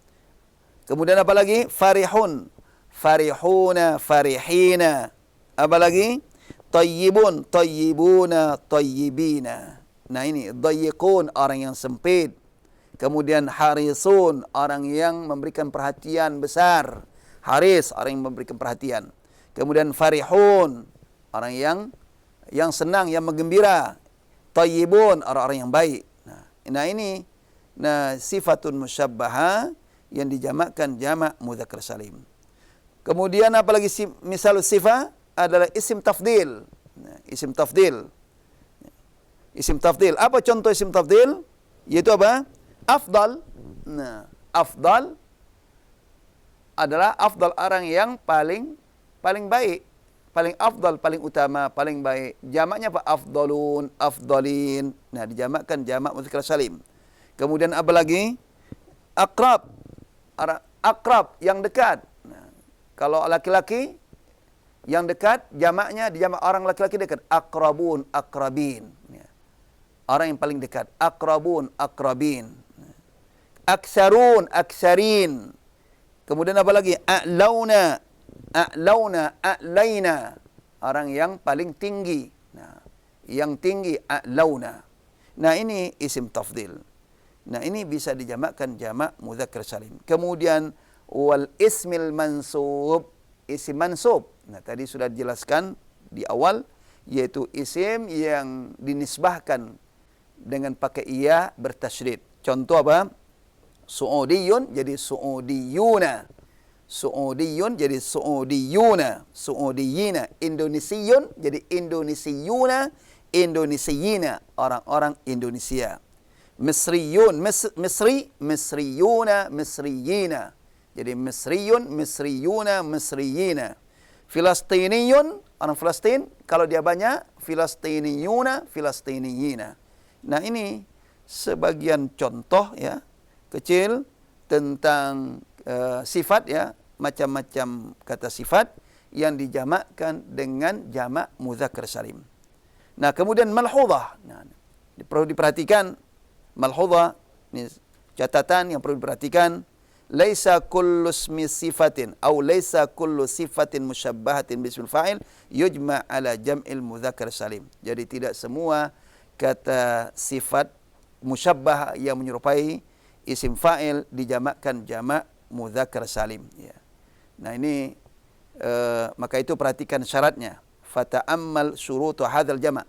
Kemudian apa lagi? Farihun, farihuna, farihina. Apa lagi? Tayyibun, tayyibuna, tayyibina. Nah, ini dayyiqun, orang yang sempit. Kemudian harisun, orang yang memberikan perhatian besar. Haris, orang yang memberikan perhatian. Kemudian farihun, orang yang senang, yang menggembira. Tayyibun, orang-orang yang baik. Nah, ini sifatun musyabbaha yang dijamakkan jamak mudzakkar salim. Kemudian apalagi misal sifat adalah isim tafdil. Nah, isim tafdil. Isim tafdil. Apa contoh isim tafdil? Yaitu apa? Afdal. Nah, afdal adalah afdal orang yang paling baik, paling afdal, paling utama, paling baik. Jamaknya apa? Afdalun, afdalin. Nah, dijamakkan jamak mudzakkar salim. Kemudian apa lagi? Akrab. Akrab, yang dekat. Nah, kalau laki-laki yang dekat, jamaknya dijamak orang laki-laki dekat. Akrabun, akrabin. Orang yang paling dekat. Akrabun, akrabin. Aksarun, aksarin. Kemudian apa lagi? A'launa, a'launa, a'laina. Orang yang paling tinggi. Nah, yang tinggi, a'launa. Nah, ini isim tafdil. Nah, ini bisa dijamakkan jamak mudzakkar salim. Kemudian wal ismil mansub, isim mansub. Nah, tadi sudah dijelaskan di awal, yaitu isim yang dinisbahkan dengan pakai iya bertasydid. Contoh apa? Su'udiyun jadi su'udiyuna. Su'udiyun jadi su'udiyuna. Su'udiyina. Indonesiun jadi indonesiyuna. Indonesiyina, orang-orang Indonesia. Misriyun, Misri, Misriyuna, Misriyina. Jadi Misriyun, Misriyuna, Misriyina. Filastiniyun, orang Filastin, kalau dia banyak, Filastiniyuna, Filastiniyina. Nah, ini sebagian contoh ya kecil tentang sifat ya, macam-macam kata sifat yang dijamakkan dengan jamak muzakkar salim. Nah, kemudian malhudhah. Nah, perlu diperhatikan malhudhah, ini catatan yang perlu diperhatikan. Laisa kullu ismi sifatin atau laisa kullu sifatin musyabbahatin bismil fa'il yujma' ala jam'il mudzakkar salim. Jadi tidak semua kata sifat musyabbah yang menyerupai isim fa'il dijamakkan jamak mudzakkar salim ya. Nah, ini maka itu perhatikan syaratnya. Fata'ammal syurutu hadzal jama'.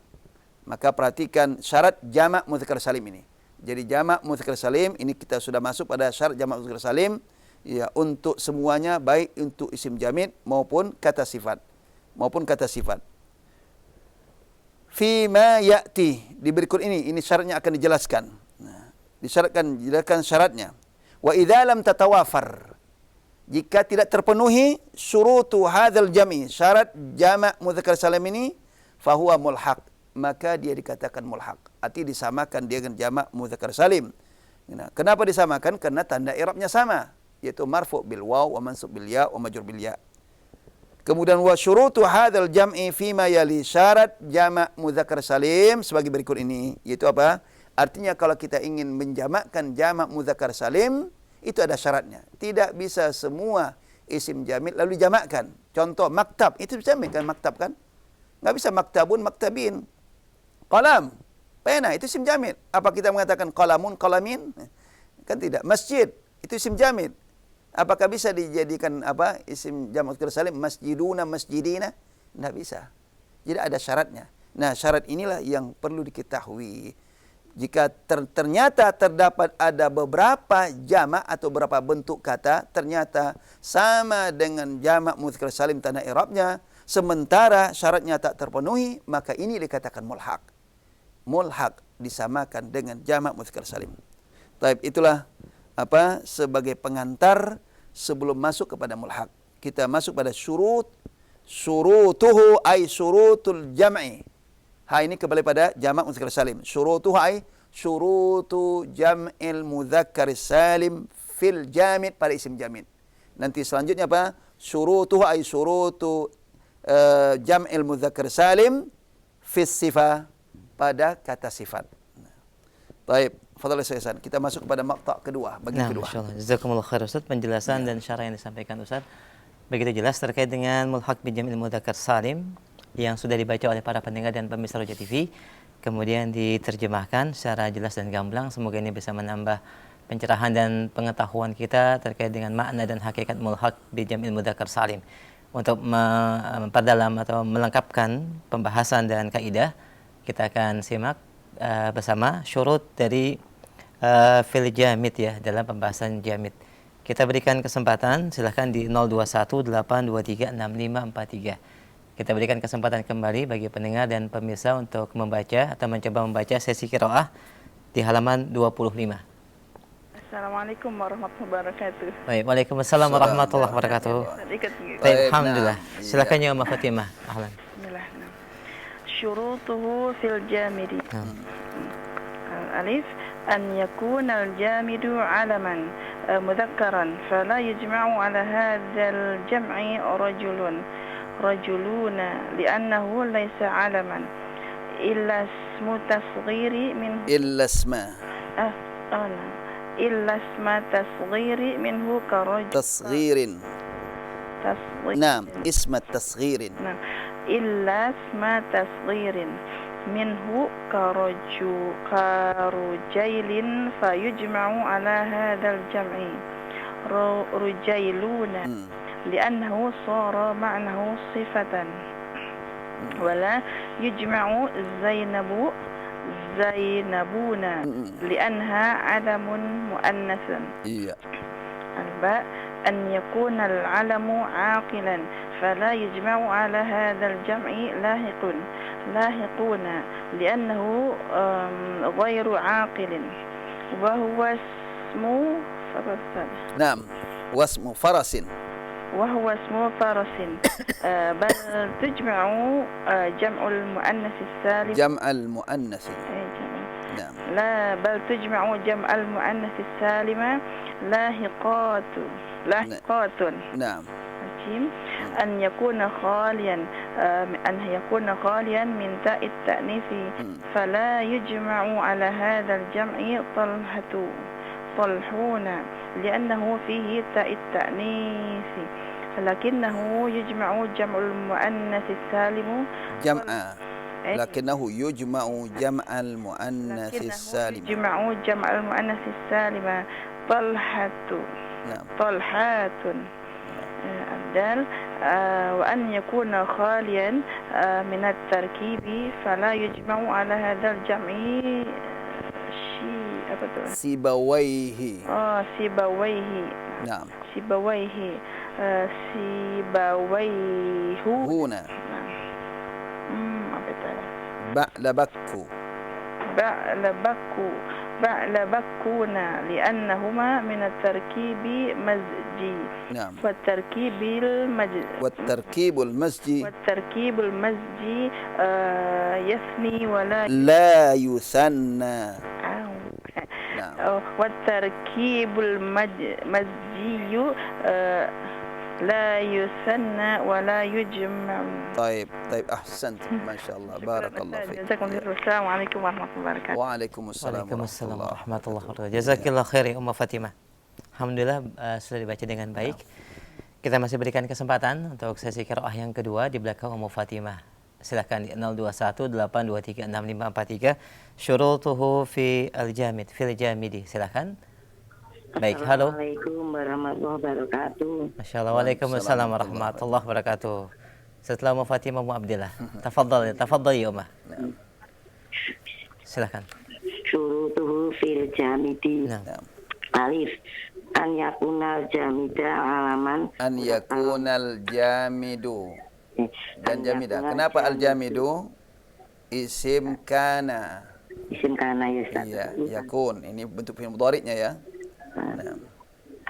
Maka perhatikan syarat jamak mudzakkar salim ini. Jadi jamak mudzakkar salim ini kita sudah masuk pada syarat jamak mudzakkar salim ya, untuk semuanya, baik untuk isim jamid maupun kata sifat. Fima ya'ti, di berikut ini syaratnya akan dijelaskan. Nah, dijelaskan syaratnya. Wa idza lam tatawafar, jika tidak terpenuhi syurutu hadzal jam'i, syarat jamak mudzakkar salim ini, fahuwa mulhaq, maka dia dikatakan mulhaq, arti disamakan dia dengan jamak mudzakkar salim. Nah, kenapa disamakan? Karena tanda i'rabnya sama, yaitu marfu' bil waw wa mansub bil ya wa majrur bil ya. Kemudian wa syurutu hadzal jam'i fima yali, syarat jamak mudzakkar salim sebagai berikut ini, yaitu apa? Artinya kalau kita ingin menjamakkan jamak mudzakkar salim, itu ada syaratnya. Tidak bisa semua isim jamid lalu dijamakkan. Contoh maktab, itu jamid kan, maktab kan? Enggak bisa maktabun, maktabin. Qalam, pena, itu isim jamid. Apa kita mengatakan qalamun, qalamin? Kan tidak. Masjid, itu isim jamid. Apakah bisa dijadikan apa? Isim jamak mudzakkar salim, masjiduna, masjidina? Tidak bisa. Jadi ada syaratnya. Nah, syarat inilah yang perlu diketahui. Jika ternyata terdapat ada beberapa jamak atau beberapa bentuk kata ternyata sama dengan jamak mudzakkar salim tanda i'rabnya, sementara syaratnya tak terpenuhi, maka ini dikatakan mulhaq. Mulhaq disamakan dengan jamak mudzakkar salim. Baik, itulah apa sebagai pengantar sebelum masuk kepada mulhaq. Kita masuk pada syurutuhu ay syurutul jam'i. Ini kembali pada jamak mudzakkar salim. Syurutuhu ay syurutu jam'il mudzakkar salim fil jamid, pada isim jamid. Nanti selanjutnya apa? Syurutuhu ay syurutu jam'il mudzakkar salim fis sifah, pada kata sifat. Baik, fadhal Syaikhsan. Kita masuk kepada maqta' kedua, bagian kedua. Insyaallah. Jazakumullah khair Ustaz, penjelasan dan syarah yang disampaikan Ustaz begitu jelas terkait dengan mulhaq bi jam'il mudzakkar salim yang sudah dibaca oleh para pendengar dan pemirsa Roja TV, kemudian diterjemahkan secara jelas dan gamblang. Semoga ini bisa menambah pencerahan dan pengetahuan kita terkait dengan makna dan hakikat mulhaq bi jam'il mudzakkar salim. Untuk memperdalam atau melengkapkan pembahasan dan kaidah, kita akan simak bersama syurut dari fil jamid ya, dalam pembahasan jamid. Kita berikan kesempatan, silahkan di 0218236543. Kita berikan kesempatan kembali bagi pendengar dan pemirsa untuk membaca atau mencoba membaca sesi qiraah di halaman 25. Assalamualaikum warahmatullahi wabarakatuh. Baik, waalaikumsalam warahmatullahi wabarakatuh. Baik, alhamdulillah. Silakan ya Mbak Fatimah. Ahlan. Bismillah. Syurutuhu fil jamidi. Alif, an yakuna al-jamidu alaman mudhakkaran fala yujma'u ala hadzal jam'i rajuluna li'annahu laysa alaman illa ismu tasghiri min إلا اسم تصغير منه كرجل تصغير. نعم، اسم التصغير. نعم، إلا اسم تصغير منه كرجيل فيجمع على هذا الجمع رجيلون لأنه صار معنه صفة ولا يجمع زينبون لأنها علم مؤنث. الباء أن يكون العلم عاقلا فلا يجمع على هذا الجمع لاحقون لأنه غير عاقل وهو اسم فرس. نعم، واسم فرس. وهو اسم فرس. بل تجمع جمع المؤنث السالم. جمع المؤنث. نعم لا بل تجمع جمع المؤنث السالمة لاحقات نعم جيم أن يكون خاليا من تاء التأنيث فلا يجمع على هذا الجمع طلحون لأنه فيه تاء التأنيث لكنه يجمع جمع المؤنث السالم لكنه يجمع جمع المؤنث السالم طلحات الدال وأن يكون خاليا من التركيب فلا يجمع على هذا الجمع سيبويه نعم هنا بعلبكون لأنهما من التركيب مزجي نعم والتركيب المزجي يثني ولا لا يثنى نعم والتركيب المزجي لا يثنى ولا يجمع. طيب أحسنت ما شاء الله بارك الله فيك. جزاكم الله خير. السلام عليكم ورحمة الله وبركاته. وعليكم السلام warahmatullahi wabarakatuh. Jazakillah khair Ummu Fatimah. Alhamdulillah sudah dibaca dengan baik. Kita masih berikan kesempatan untuk sesi qiraah yang kedua di belakang Ummu Fatimah. Silakan di 0218236543 syurutuhu fi al-jamid fil jamidi. Silakan. Baik, halo. Assalamualaikum warahmatullahi wabarakatuh. Masya Allah, waalaikumsalam warahmatullahi wabarakatuh. Setelah Ummu Fatimah, Ummu Abdillah. Tafadhali Ummah. Silakan. Syurutuhu fil jamidi. Alif an yakunal jamida alaman. An yakunal jamidu. Dan jamidah. Kenapa al-jamidu? Isim kana. Isim kana ya Ustaz. Iya, yakun. Ini bentuk fi'il mudhari'nya ya.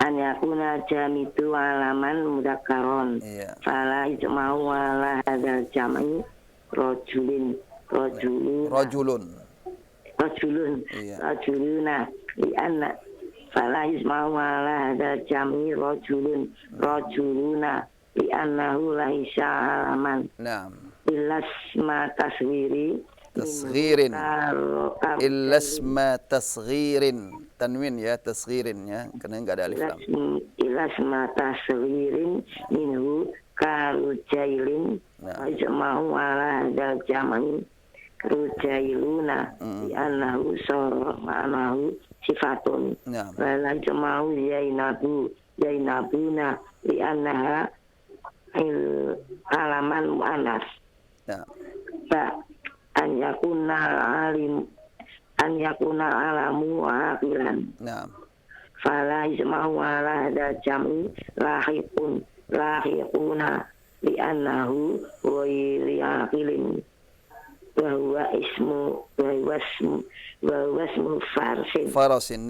An yakuna jamidu alaman mudakkaron. Fala ijma'u ala hadzal jam'i rajulun rajuluna li anna fala ijma'u ala hadzal jam'i rajuluna li annahu laisa alaman. Naam. Ilasma tasghirin Ilasma tasghirin tanwin ya tasghirin ya karena enggak ada alif lam. Ilasma tasghirin minhu karujailin ijma'u ala hadzal jam'i rujailuna li annahu ma'nahu sifatun wa la jama'u zainabuna li annaha alaman muannas. An yakuna alamu aqilan. Fala isma'u ala hada jam'i lahiquna li annahu ghairu aqilin wa huwa ismu farasin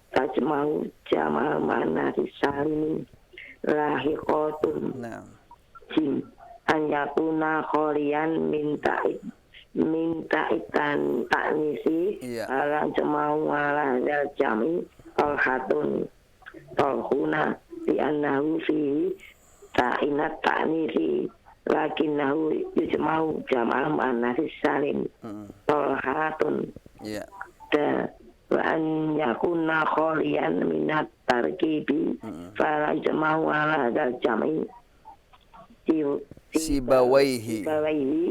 tajma'u jama' mana salim lahiqatun. Jim an yakuna kholian minta itan taknisi ala jama'u ala hadzal jam'i talhatun talhuna li annahu fihi ta'inat taknisi lakinnahu yujma'u jama'u muannats salim talhatun wa an yakuna kholian minat tarkibi fala jama'u ala hadzal jam'i sibawaihuna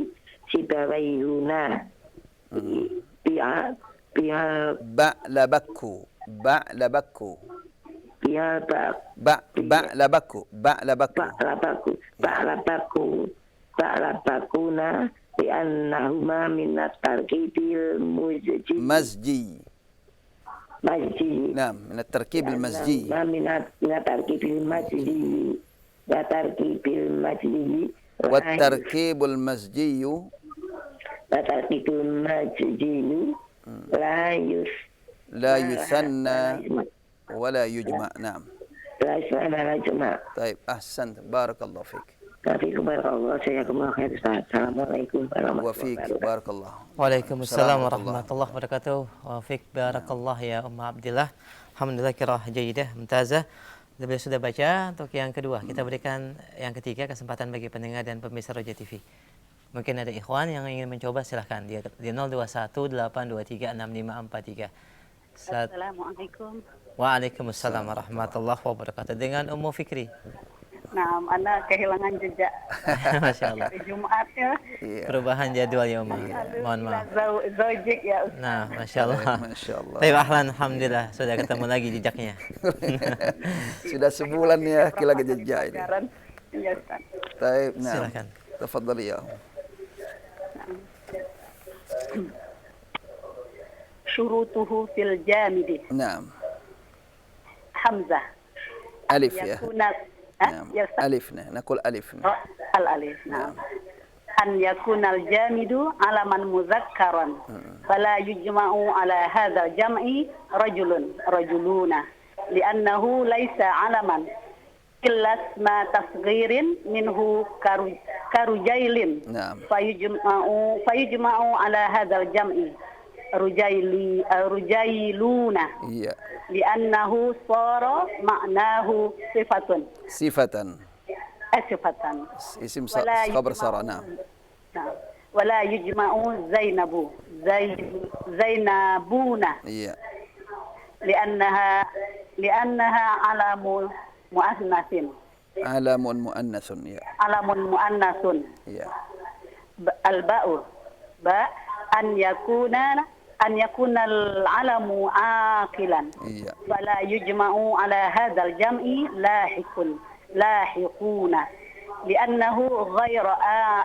ba'labaku ba'labakuna bi annahuma minat tarkibil masji. Naam, minat tarkibil masji. minat tarkibil masji. Watarkibul majliyi la yusanna wala yujma. Naam. La yusanna wala yujma. Baik, ahsan. Barakallahu fiik. Taufiq barakallah, jazakumullah khair Ustaz. Assalamualaikum Wa warahmatullahi fiik wabarakatuh. barakallah. Waalaikumsalam warahmatullahi wabarakatuh. Wa fiik barakallah ya Umma Abdillah. Alhamdulillah qiraah jayyidah mumtazah. Beliau sudah baca. Untuk yang kedua, kita berikan yang ketiga kesempatan bagi pendengar dan pemirsa Roja TV. Mungkin ada ikhwan yang ingin mencoba, silahkan di 0218236543. Assalamualaikum. Waalaikumsalam warahmatullahi wabarakatuh. Dengan Ummu Fikri. Nah, Anda kehilangan jejak Masya Allah. hari Jumat ya. Perubahan jadwal ya Umma. Mohon maaf. Zojik ya Ustaz. Nah, Masya Allah. Masya Allah. Tapi ahlan, alhamdulillah sudah ketemu lagi jejaknya. Sudah sebulan ya kehilangan jejak ini. Iya Ustaz. Baik, nah. Silakan. Tafadhali ya. Syurutuhu fil jamidi. Naam. Hamzah. Alif ya. Ya Ustaz. Alif nah, nakul alif nah. Oh, al-alif. Nah. An yakunal jamidu alaman muzakkaran. Fala yujma'u ala hadzal jam'i rajuluna. Li'annahu laisa alaman. Illa isma tasghirin minhu karujailin. Naam. Fayujma'u ala hadzal jam'i rujailuna. Iya. Li'annahu sara ma'nahu sifatun. Sifatan. Sifatan. Isim Wala khabar yujma'u- sara. Naam. Nah. Wala yujma'u Zainabuna. Iya. Li'annaha alamu mu'annasin. Alamun muannasun ya. Alamun mu'annasun. Iya. Al-ba'u. An yakuna al-alamu aqilan. Iya. Fala yujma'u ala hadzal jam'i lahiquna. Li'annahu ghayra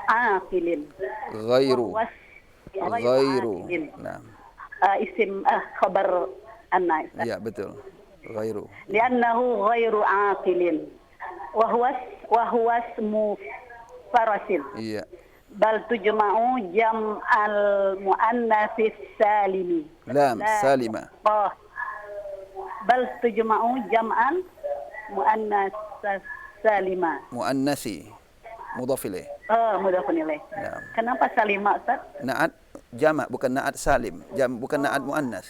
aqilin. Ghairu. Ghairu. aqilin. Naam. Isim khabar anna. Iya, betul. Ghairu. Li'annahu ghairu aqilin. Wa huwa ismu farasin. Iya. Bal tujma'u jam'al muannatsis salimi. Lam salima. Bal tujma'u jam'al muannatsis salima. Muannasi. Mudhaf ilaih. Mudhafun ilaih. Naam. Kenapa salima, Ustaz? Na'at jamak bukan na'at salim. Bukan na'at muannas.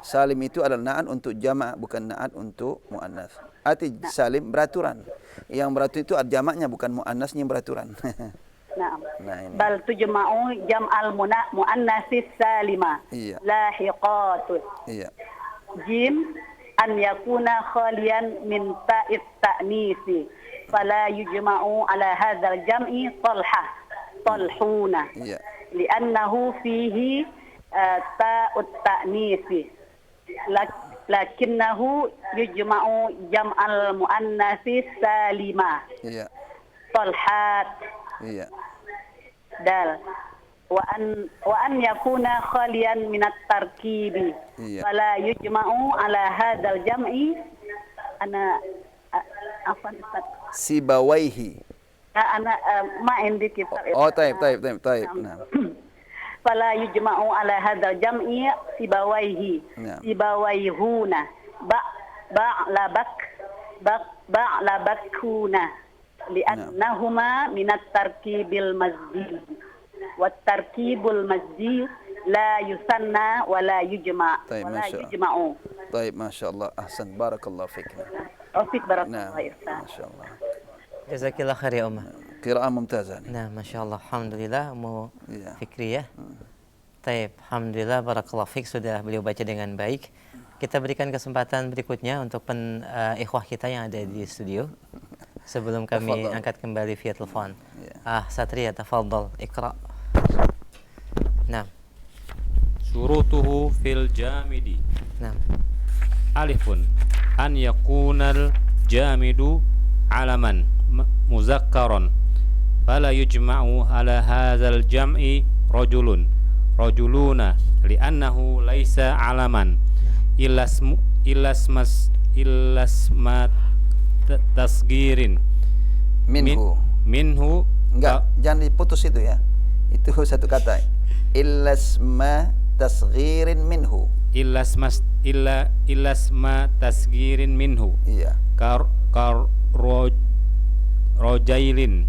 Salim itu adalah na'at untuk jamak, bukan na'at untuk muannas. Arti salim beraturan. Yang beraturan itu jamaknya, bukan muannasnya yang beraturan. Naam. Nah, ini. Bal tujma'u jam'al muannatsis salima. Iya. Lahiqatun. Iya. Jim an yakuna khalian min ta'it ta'nisi. Fala yujma'u ala hadzal jam'i talhuna. Iya. Li'annahu fihi ta'ut ta'nisi. Lakinnahu yujma'u jam'al muannatsis salima. Iya. Talhat. Iya. Dal. Wa an yakuna khalian minat tarkibi. Iya. Fala yujma'u ala hadzal jam'i afan Ustaz. Sibawaihi. Ana ma indi kitab. Oh, taib. Nah. Fala yujma'u ala hadzal jam'i sibawaihi. Naam. Sibawaihuna. Ba'labakuna. Li'annahuma minat tarkibil mazdi. Wat tarkibul mazdi la yusanna wa la yujma' Taib, wa la Masya Allah. yujma'u. Taib, Masya Allah. Ahsan. Barakallahu fiik. Taufik Nah, barakallahu ya Ustaz. Masya Allah. Jazakillah khair ya Umma. Qiraah mumtazah. Nah, Masya Allah, alhamdulillah Ummu Iya. Fikri ya. Taib, alhamdulillah barakallahu fiik sudah beliau baca dengan baik. Kita berikan kesempatan berikutnya untuk ikhwah kita yang ada di studio. Sebelum kami Tafadhal. angkat kembali via telepon. Ya. Satria, tafadhal, iqra. Nah, Syurutuhu fil jamidi. nah. Alifun an yakunal jamidu alaman muzakkaran fala yujma'u ala hadzal jam'i rajuluna li'annahu laisa alaman illasma tasgirin minhu. Enggak, jangan diputus itu ya. Itu satu kata. Illasma tasghirin minhu. Illasma tasgirin minhu. Iya. Rojailin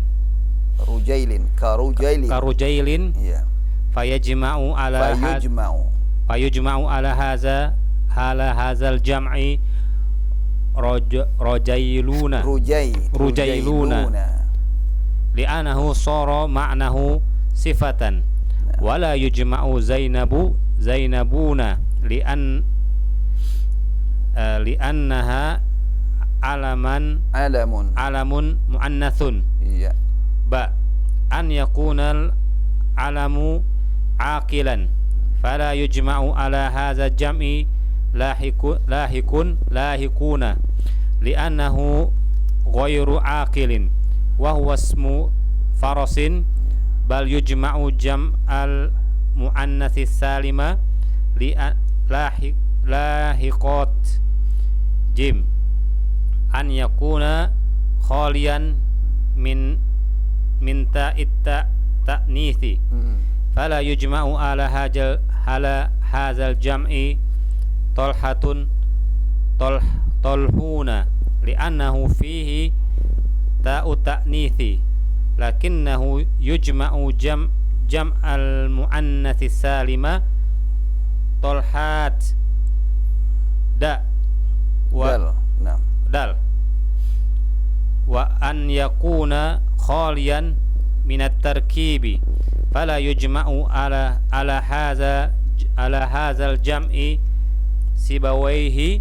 Rujailin, karujailin. Karujailin. Iya. Fayajma'u ala fayujma'u ala hadzal jam'i rujailuna. Li'annahu sara ma'nahu sifatan. Wala yujma'u zainabuna li'annaha alamun muannathun. Iya. Ba an yakunal alamu aqilan fala yujma'u ala hadza jam'i lahikuna li'annahu ghairu aqilin wa huwa ismu farasin bal yujma'u jam'al muannathis salima lahiqat. Jim an yakuna khalian min ta'nithi fala yujma'u ala hadzal jam'i tolhuna li'annahu fihi ta'u ta'nithi lakinnahu yujma'u jam'al muannathis salima tolhat dal wa an yakuna khalian minat tarkibi fala yujma'u ala hadzal jam'i sibawayhuna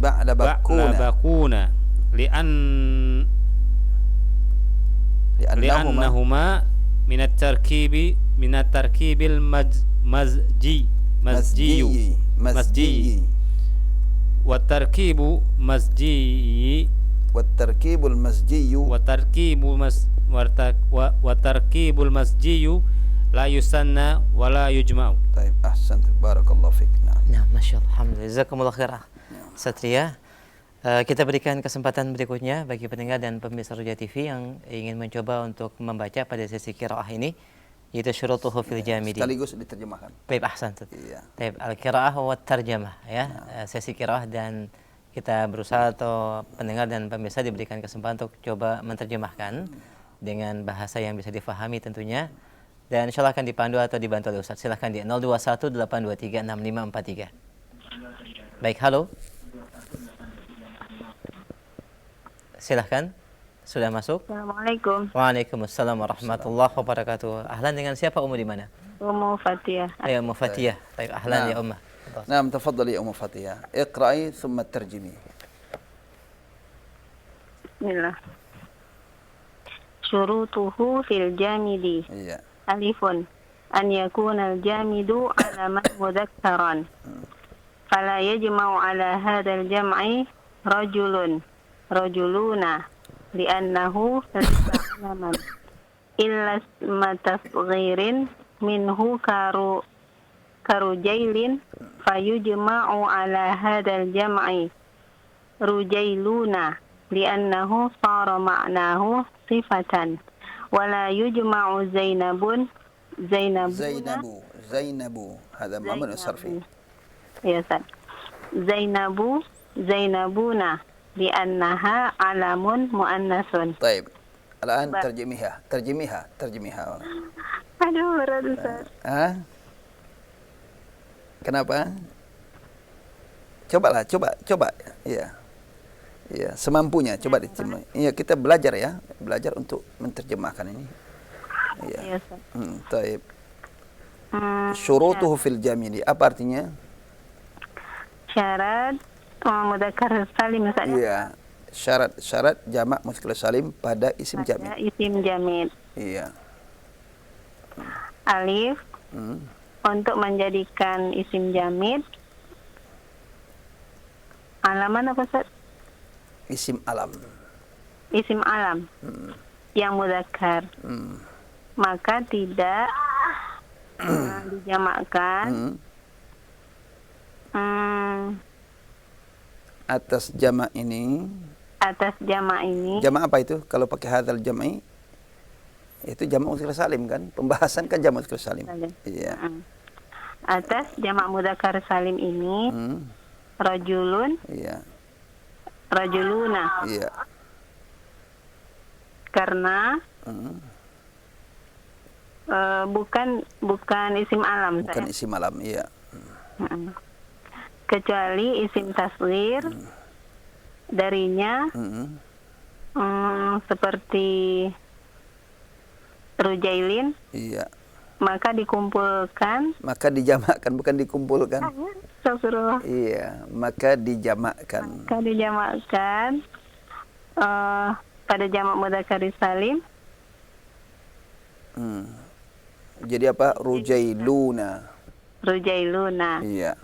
ba'labakuna li'annahuma minat tarkibil masji wa tarkibul masjiyu la yusanna wa la yujma'u. Baik, ahsan, barakallahu fik. Nah, masyaallah, alhamdulillah, jazakumullah khairah. Satria, kita berikan kesempatan berikutnya bagi pendengar dan pemirsa Roja TV yang ingin mencoba untuk membaca pada sesi qiraah ini, yaitu syurutuhu fil jamidi. Sekaligus diterjemahkan. Baik, ahsan. Iya. Baik, al-qiraah wa tarjamah ya. Sesi qiraah dan kita berusaha atau pendengar dan pemirsa diberikan kesempatan untuk coba menerjemahkan dengan bahasa yang bisa difahami tentunya. Dan insya Allah akan dipandu atau dibantu oleh Ustaz. Silahkan di 0218236543. Baik, halo. Silahkan. Sudah masuk? Assalamualaikum. Waalaikumsalam warahmatullahi wabarakatuh. Ahlan, dengan siapa Ummu di mana? Ummu Fatiyah. Ya, Ummu Fatiyah. Baik, ahlan ya Ummu. Naam, tafadhali ya Ummu Fatiyah. Iqra'i thumma tarjimi. Bismillah. Syurutuhu fil jamidi. Iya. Alifun an yakuna al-jamidu alaman mudhakkaran fala yajma'u ala hadzal jam'i rajuluna li'annahu alaman illa isma tasghirin minhu karujailin fayujma'u ala hadzal jam'i rujailuna li'annahu sara ma'nahu sifatan wala yujma'u zainabu hada mamnu sarfi ya Ustaz. Zainabuna li'annaha alamun muannasun. Baik. Al'an terjemiha. Aduh, berat Ustaz. Kenapa? Coba. Iya. Ya, semampunya coba diterjemah. Iya, kita belajar untuk menerjemahkan ini. Iya. Taib. Syurutuhu fil jamidi. Apa artinya? Syarat mudzakkar salim Ustaz. Iya. Syarat jamak mudzakkar salim pada isim jamid. Isim jamid. Iya. Alif. Untuk menjadikan isim jamid. Alaman apa Ustaz? Isim alam yang mudzakkar, maka tidak dijamakkan atas jamak ini. Jamak apa itu? Kalau pakai hadzal jam'i itu jamak mudzakkar salim kan? Pembahasan kan jamak mudzakkar salim. Iya. atas jamak mudzakkar salim ini rajulun, Iya. rajuluna. Iya. Karena bukan isim alam, Bukan isim alam, iya. kecuali isim tasghir darinya seperti rujailin, Iya. maka dikumpulkan. Maka dijamakkan, bukan dikumpulkan. Astagfirullah. Iya, maka dijamakkan. Maka dijamakkan pada jamak mudzakkar salim. Jadi apa? Rujailuna. Rujailuna. Iya.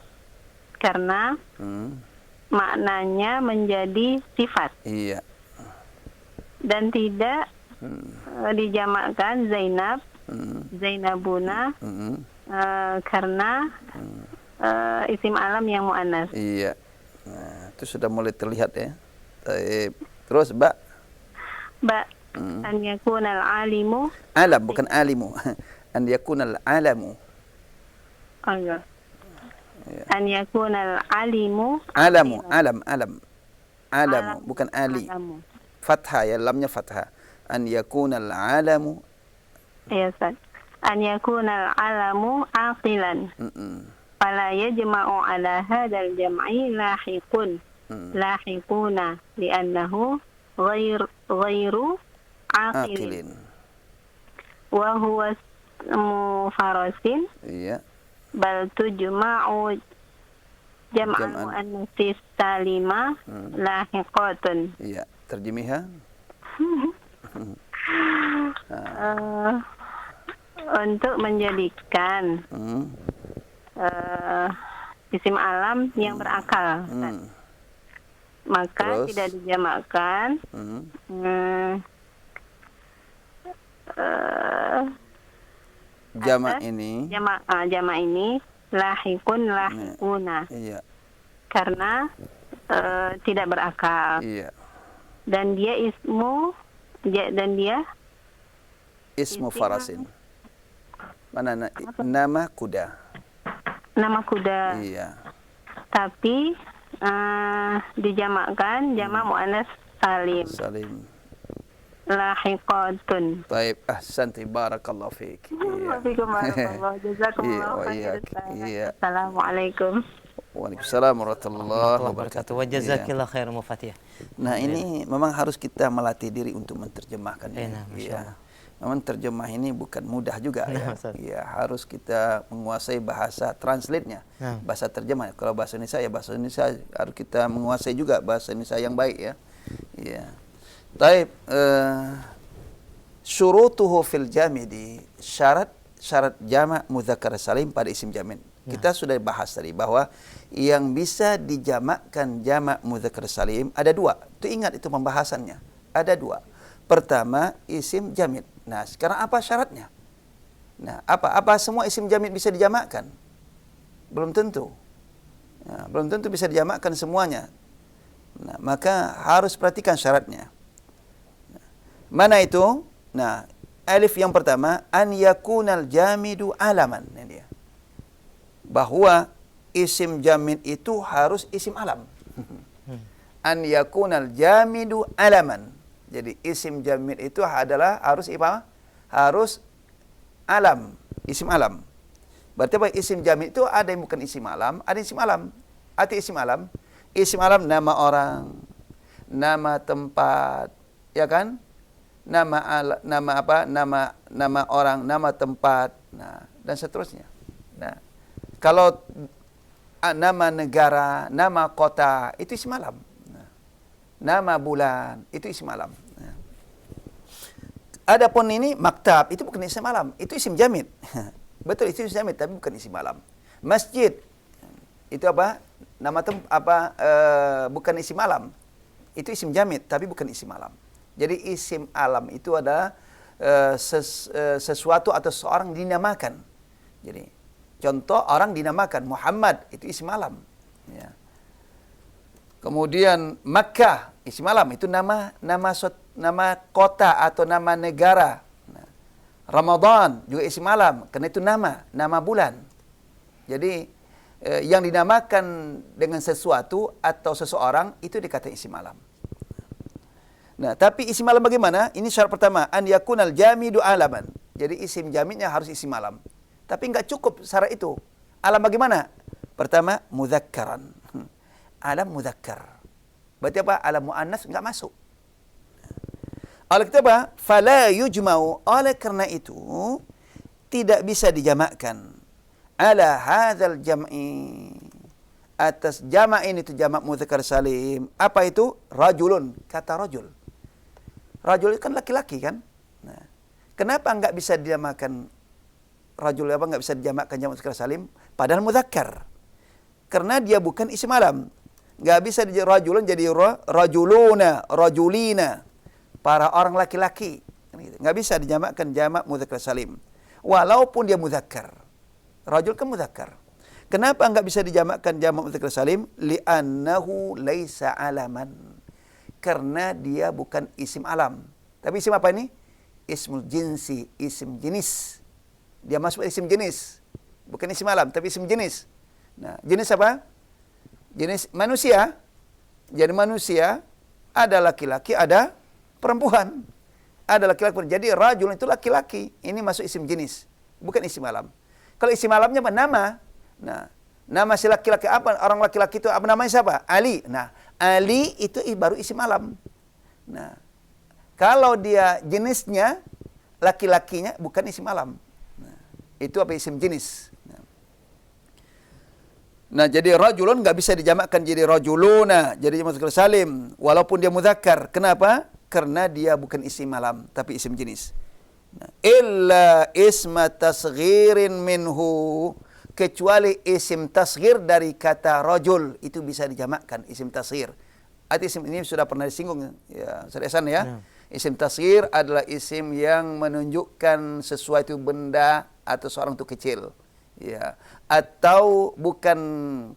Karena maknanya menjadi sifat. Iya. Dan tidak dijamakkan Zainab, Zainabuna, karena isim alam yang muannas. Iya. Nah, itu sudah mulai terlihat ya. Terus, Mbak. Mbak, an yakunal alimu. Alam, bukan alimu. An yakunal alamu. Oh, iya. An yakunal alimu. Alamu, alam. Alamu, bukan ali. Alamu. Fathah ya, lamnya fathah. An yakunal alamu. Ya, Ustaz. An yakunal alamu aqilan. Fala yajma'u ala hadzal jam'i lahiqun. Lahiquna li'annahu ghairu aqilin. Wa huwa ismu farasin. Iya. Bal tujma'u jam'al muannatsis salima lahiqatun. Iya, terjemihah. Untuk menjadikan isim alam yang berakal, maka terus? tidak dijamakkan Jamak ini. Jamak ini lahikun lahikuna. Iya. Karena tidak berakal. Iya. Dan dia ismu Ismu farasin. Mana nama kuda. Nama kuda. Iya. Tapi dijamakkan jamak muannas salim. Salim. Lahiqatun. Baik, ahsanti, barakallahu fiik. Waalaikumsalam. Jazakumullah khairan. Iya. Assalamualaikum. Waalaikumsalam warahmatullahi wabarakatuh. Wa jazakillah khairan mufatih. Nah, ini memang harus kita melatih diri untuk menerjemahkan. Iya. Memang terjemah ini bukan mudah juga ya. Ya, harus kita menguasai bahasa translate-nya. Bahasa terjemah. Kalau bahasa Indonesia ya bahasa Indonesia, harus kita menguasai juga bahasa Indonesia yang baik ya. Iya. Taib, syurutuhu fil jamidi, syarat jamak mudzakkar salim pada isim jamid. Kita sudah bahas tadi bahwa yang bisa dijamakkan jamak mudzakkar salim ada dua. Itu ingat itu pembahasannya. Ada dua. Pertama, isim jamid. Nah, sekarang apa syaratnya? Nah, apa semua isim jamid bisa dijamakkan? Belum tentu. Nah, belum tentu bisa dijamakkan semuanya. Nah, maka harus perhatikan syaratnya. Mana itu? Nah, alif yang pertama, an yakunal jamidu alaman. Ini dia. Bahwa isim jamid itu harus isim alam. An yakunal jamidu alaman. Jadi isim jamid itu adalah harus apa? Harus alam, isim alam. Berarti apa? Isim jamid itu ada yang bukan isim alam, ada isim alam. Arti isim alam, nama orang, nama tempat, ya kan? Nama orang, nama tempat, nah, dan seterusnya. Nah, kalau nama negara, nama kota itu isim alam. Nama bulan itu isim alam. Adapun ini maktab itu bukan isim alam, itu isim jamid. Betul, itu isim jamid tapi bukan isim alam. Masjid itu apa? Bukan isim alam. Itu isim jamid tapi bukan isim alam. Jadi isim alam itu adalah sesuatu atau seorang dinamakan. Jadi contoh orang dinamakan Muhammad itu isim alam. Ya. Kemudian Makkah isim alam itu nama kota atau nama negara. Ramadan juga isim alam karena itu nama bulan. Jadi yang dinamakan dengan sesuatu atau seseorang itu dikatakan isim alam. Nah, tapi isim alam bagaimana? Ini syarat pertama, an yakunal jamidu alaman. Jadi isim jamidnya harus isim alam. Tapi enggak cukup syarat itu. Alam bagaimana? Pertama, mudzakkaran. Alam mudzakkar. Berarti apa? Alam muannas enggak masuk. Oleh kita apa? Fala yujma'u. Oleh karena itu tidak bisa dijamakkan ala hadzal jam'i, atas jamak ini, itu jamak mudzakkar salim. Apa itu? Rajulun, kata rajul. Rajul itu kan laki-laki kan? Nah, kenapa enggak bisa dijamakkan rajul, apa enggak bisa dijamakkan jamak mudzakkar salim padahal mudzakkar? Karena dia bukan isim alam. Enggak bisa jadi rajulun jadi rajuluna, rajulina. Para orang laki-laki. Enggak bisa dijamakkan jamak mudzakkar salim. Walaupun dia mudzakkar. Rajul kan mudzakkar. Kenapa enggak bisa dijamakkan jamak mudzakkar salim? Li'annahu laisa alaman. Karena dia bukan isim alam. Tapi isim apa ini? Ismul jinsi, isim jenis. Dia masuk isim jenis. Bukan isim alam, tapi isim jenis. Nah, jenis apa? Jenis manusia. Jadi manusia ada laki-laki, ada perempuan. Ada laki-laki. Jadi rajul itu laki-laki. Ini masuk isim jenis, bukan isim alam. Kalau isim alamnya apa? Nama. Nah, nama si laki-laki apa? Orang laki-laki itu apa namanya siapa? Ali. Nah, Ali itu baru isim alam. Nah, kalau dia jenisnya laki-lakinya bukan isim alam. Nah, itu apa? Isim jenis. Nah, jadi rajulun nggak bisa dijamakkan jadi rajuluna, jadi mudzakkar salim walaupun dia mudzakkar. Kenapa? Karena dia bukan isim alam tapi isim jenis. Nah, illa isma tasghirin minhu, kecuali isim tasghir dari kata rajul itu bisa dijamakkan isim tasghir. Arti isim ini sudah pernah disinggung ya, Ustaz Ihsan ya. Isim tasghir adalah isim yang menunjukkan sesuatu benda atau seorang itu kecil. Ya, atau bukan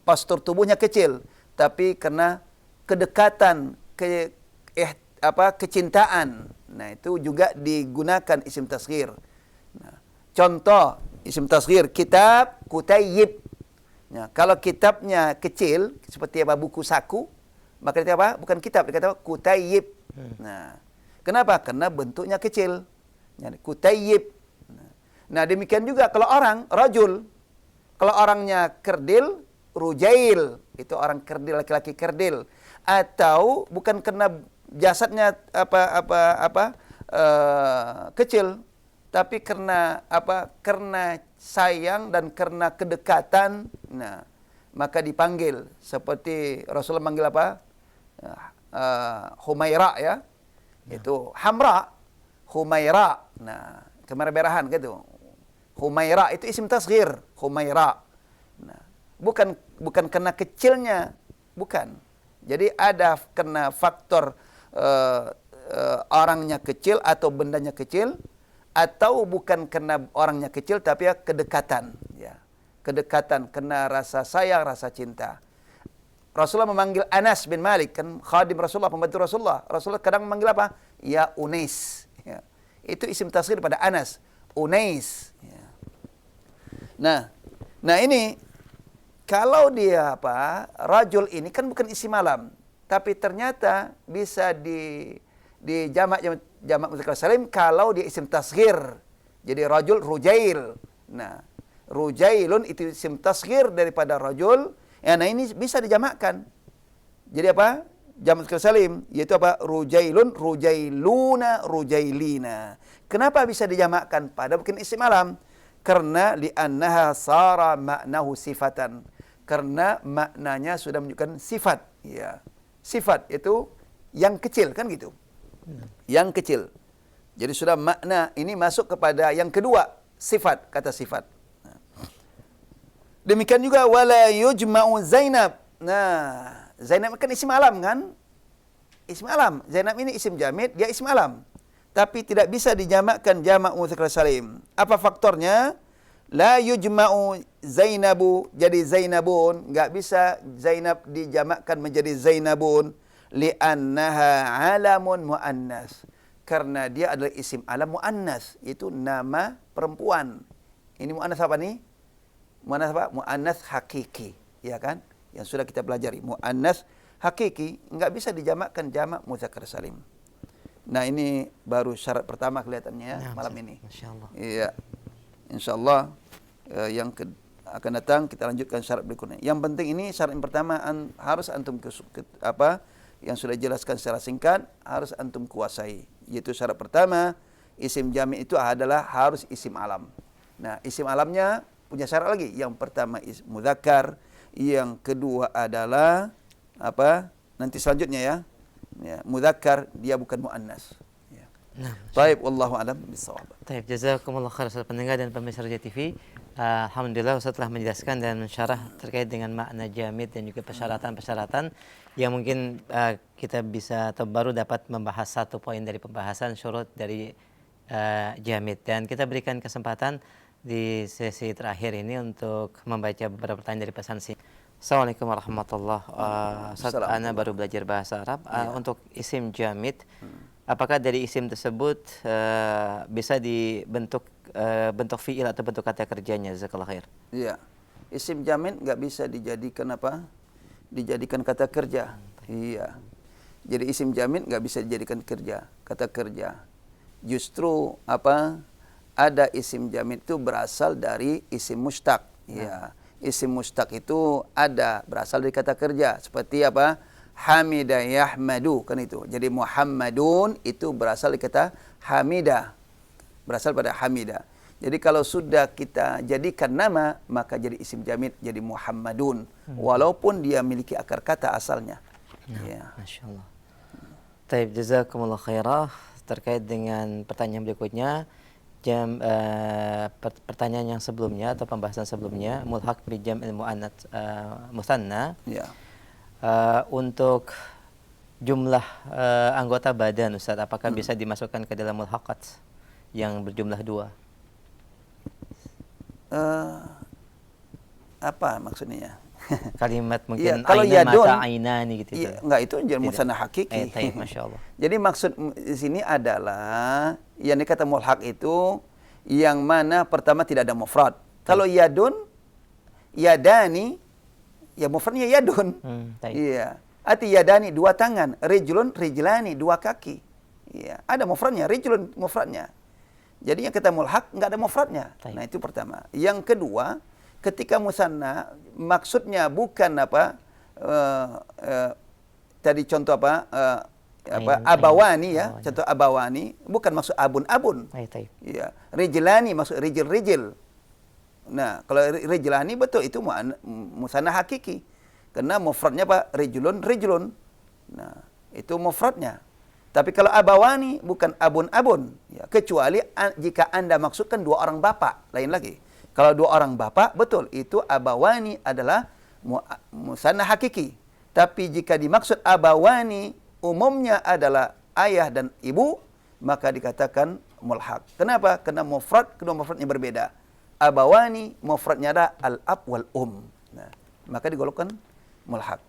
postur tubuhnya kecil, tapi karena kedekatan, kecintaan. Nah, itu juga digunakan isim tasghir. Nah, contoh isim tasghir, kitab Kutayyib. Nah, kalau kitabnya kecil seperti apa, buku saku, maka itu apa? Bukan kitab, dikata Kutayyib. Nah, kenapa? Karena bentuknya kecil. Nah, Kutayyib. Nah, demikian juga kalau orang, rajul. Kalau orangnya kerdil, rujail. Itu orang kerdil, laki-laki kerdil. Atau bukan karena jasadnya kecil, tapi karena apa? Karena sayang dan karena kedekatan. Nah, maka dipanggil seperti Rasulullah manggil apa? Humaira ya. Itu Hamra, Humaira. Nah, kemerah-merahan gitu. Humaira itu isim tasghir, Humaira. Nah, bukan karena kecilnya, bukan. Jadi ada kena faktor orangnya kecil atau bendanya kecil, atau bukan karena orangnya kecil tapi ya kedekatan, ya. Kedekatan, kena rasa sayang, rasa cinta. Rasulullah memanggil Anas bin Malik, kan khadim Rasulullah, pembantu Rasulullah. Rasulullah kadang memanggil apa? Ya Unais. Ya. Itu isim tasghir pada Anas, Unais. Ya. Nah ini kalau dia apa? Rajul ini kan bukan isim alam, tapi ternyata bisa di jamak mudzakkar salim kalau dia isim tasghir. Jadi rajul, rujail. Nah, rujailun itu isim tasghir daripada rajul. Ya, nah ini bisa dijamakkan. Jadi apa? Jamak mudzakkar salim, yaitu apa? Rujailun, rujailuna, rujailina. Kenapa bisa dijamakkan? Padahal bukan isim alam. Karena li'annaha sara maknahu sifatan. Karena maknanya sudah menunjukkan sifat. Ya. Sifat itu yang kecil, kan gitu. Yang kecil. Jadi sudah makna ini masuk kepada yang kedua, sifat, kata sifat. Demikian juga wala yujma'u Zainab. Nah, Zainab kan isim alam kan? Isim alam. Zainab ini isim jamid, dia isim alam. Tapi tidak bisa dijamakkan jamak mudzakkar salim. Apa faktornya? La yujma'u Zainabu, jadi Zainabun. Enggak bisa Zainab dijamakkan menjadi Zainabun. Li'annaha alamun mu'annas. Karena dia adalah isim alam mu'annas. Itu nama perempuan. Ini mu'annas apa nih? Muannas apa? Muannas hakiki, ya kan? Yang sudah kita pelajari. Muannas hakiki enggak bisa dijamakkan jamak mudzakkar salim. Nah, ini baru syarat pertama kelihatannya ya, malam ini. Masyaallah. Iya. Insyaallah yang akan datang kita lanjutkan syarat berikutnya. Yang penting ini syarat yang pertama harus antum yang sudah jelaskan secara singkat harus antum kuasai. Yaitu syarat pertama, isim jami' itu adalah harus isim alam. Nah, isim alamnya punya syarat lagi. Yang pertama mudzakkar, yang kedua adalah apa? Nanti selanjutnya ya. Ya, mudzakkar dia bukan muannas. Ya. Nah, Baik, wallahu a'lam bishawab. Baik, jazakumullah khair Ustaz pendengar dan pemirsa Raja TV. Alhamdulillah Ustaz telah menjelaskan dan mensyarah terkait dengan makna jamid dan juga persyaratan-persyaratan yang mungkin kita bisa atau baru dapat membahas satu poin dari pembahasan syurut dari jamid, dan kita berikan kesempatan di sesi terakhir ini untuk membaca beberapa pertanyaan dari pesan singkat. Assalamualaikum warahmatullahi wabarakatuh. Ustaz, ana baru belajar bahasa Arab. Untuk isim jamid, apakah dari isim tersebut bisa dibentuk bentuk fiil atau bentuk kata kerjanya? Jazakallah khair. Iya. Isim jamid nggak bisa dijadikan apa? Dijadikan kata kerja. Iya. Jadi isim jamid nggak bisa dijadikan kata kerja. Justru apa? Ada isim jamid itu berasal dari isim mustaq. Iya. Isim mustaq itu ada berasal dari kata kerja. Seperti apa? Hamida yahmadu, kan itu. Jadi Muhammadun itu berasal dari kata hamida. Berasal pada hamida. Jadi kalau sudah kita jadikan nama, maka jadi isim jamid, jadi Muhammadun. Walaupun dia memiliki akar kata asalnya. Ya. Masya Allah. Taib, jazakumullah khairah. Terkait dengan pertanyaan berikutnya, pertanyaan yang sebelumnya atau pembahasan sebelumnya, mulhaq bi jam'il muannats musanna. Ya. Untuk jumlah anggota badan, Ustaz, apakah bisa dimasukkan ke dalam mulhaqat yang berjumlah 2? Apa maksudnya? Kalimat mungkin kalau aina yadun, mata ainani gitu. Iya, enggak, itu jadi musanna hakiki. Masya Allah. Jadi maksud di sini adalah yang dikata mulhaq itu yang mana pertama tidak ada mufrad. Kalau yadun, yadani, ya mufradnya yadun. Iya. Arti yadani 2 tangan, rijlun, rijlani 2 kaki. Iya, ada mufradnya, rijlun mufradnya. Jadi yang kata mulhaq enggak ada mufradnya. Nah, itu pertama. Yang kedua, ketika musanna maksudnya bukan apa tadi contoh apa abawani ya, contoh abawani bukan maksud abun-abun. Iya, rijlani maksud rijil-rijil. Nah, kalau rijlani betul itu musanna hakiki. Karena mufradnya apa? Rijlun. Nah, itu mufradnya. Tapi kalau abawani bukan abun-abun, ya, kecuali jika Anda maksudkan 2 orang bapak, lain lagi. Kalau 2 orang bapak, betul, itu abawani adalah musanna hakiki. Tapi jika dimaksud abawani, umumnya adalah ayah dan ibu, maka dikatakan mulhaq. Kenapa? Karena kedua mufradnya berbeda. Abawani, mufradnya ada al-ab wal-um. Nah, maka digolongkan mulhaq.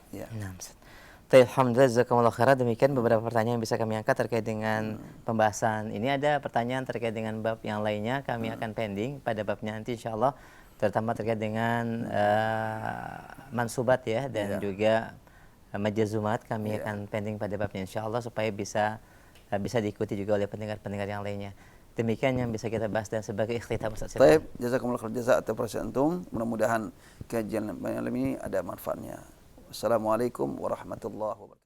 Ya. Alhamdulillah, jazakumullah khairan. Demikian beberapa pertanyaan yang bisa kami angkat terkait dengan pembahasan ini. Ada pertanyaan terkait dengan bab yang lainnya, kami akan pending pada babnya nanti insyaallah, terutama terkait dengan mansubat ya, dan juga majazumat, kami akan pending pada babnya insyaallah supaya bisa diikuti juga oleh pendengar-pendengar yang lainnya. Demikian yang bisa kita bahas, dan sebagai ikhtitam Ustaz. Baik, jazakumullah khairan jazaa atas perhatian antum. Mudah-mudahan kajian malam ini ada manfaatnya. Assalamualaikum warahmatullahi wabarakatuh.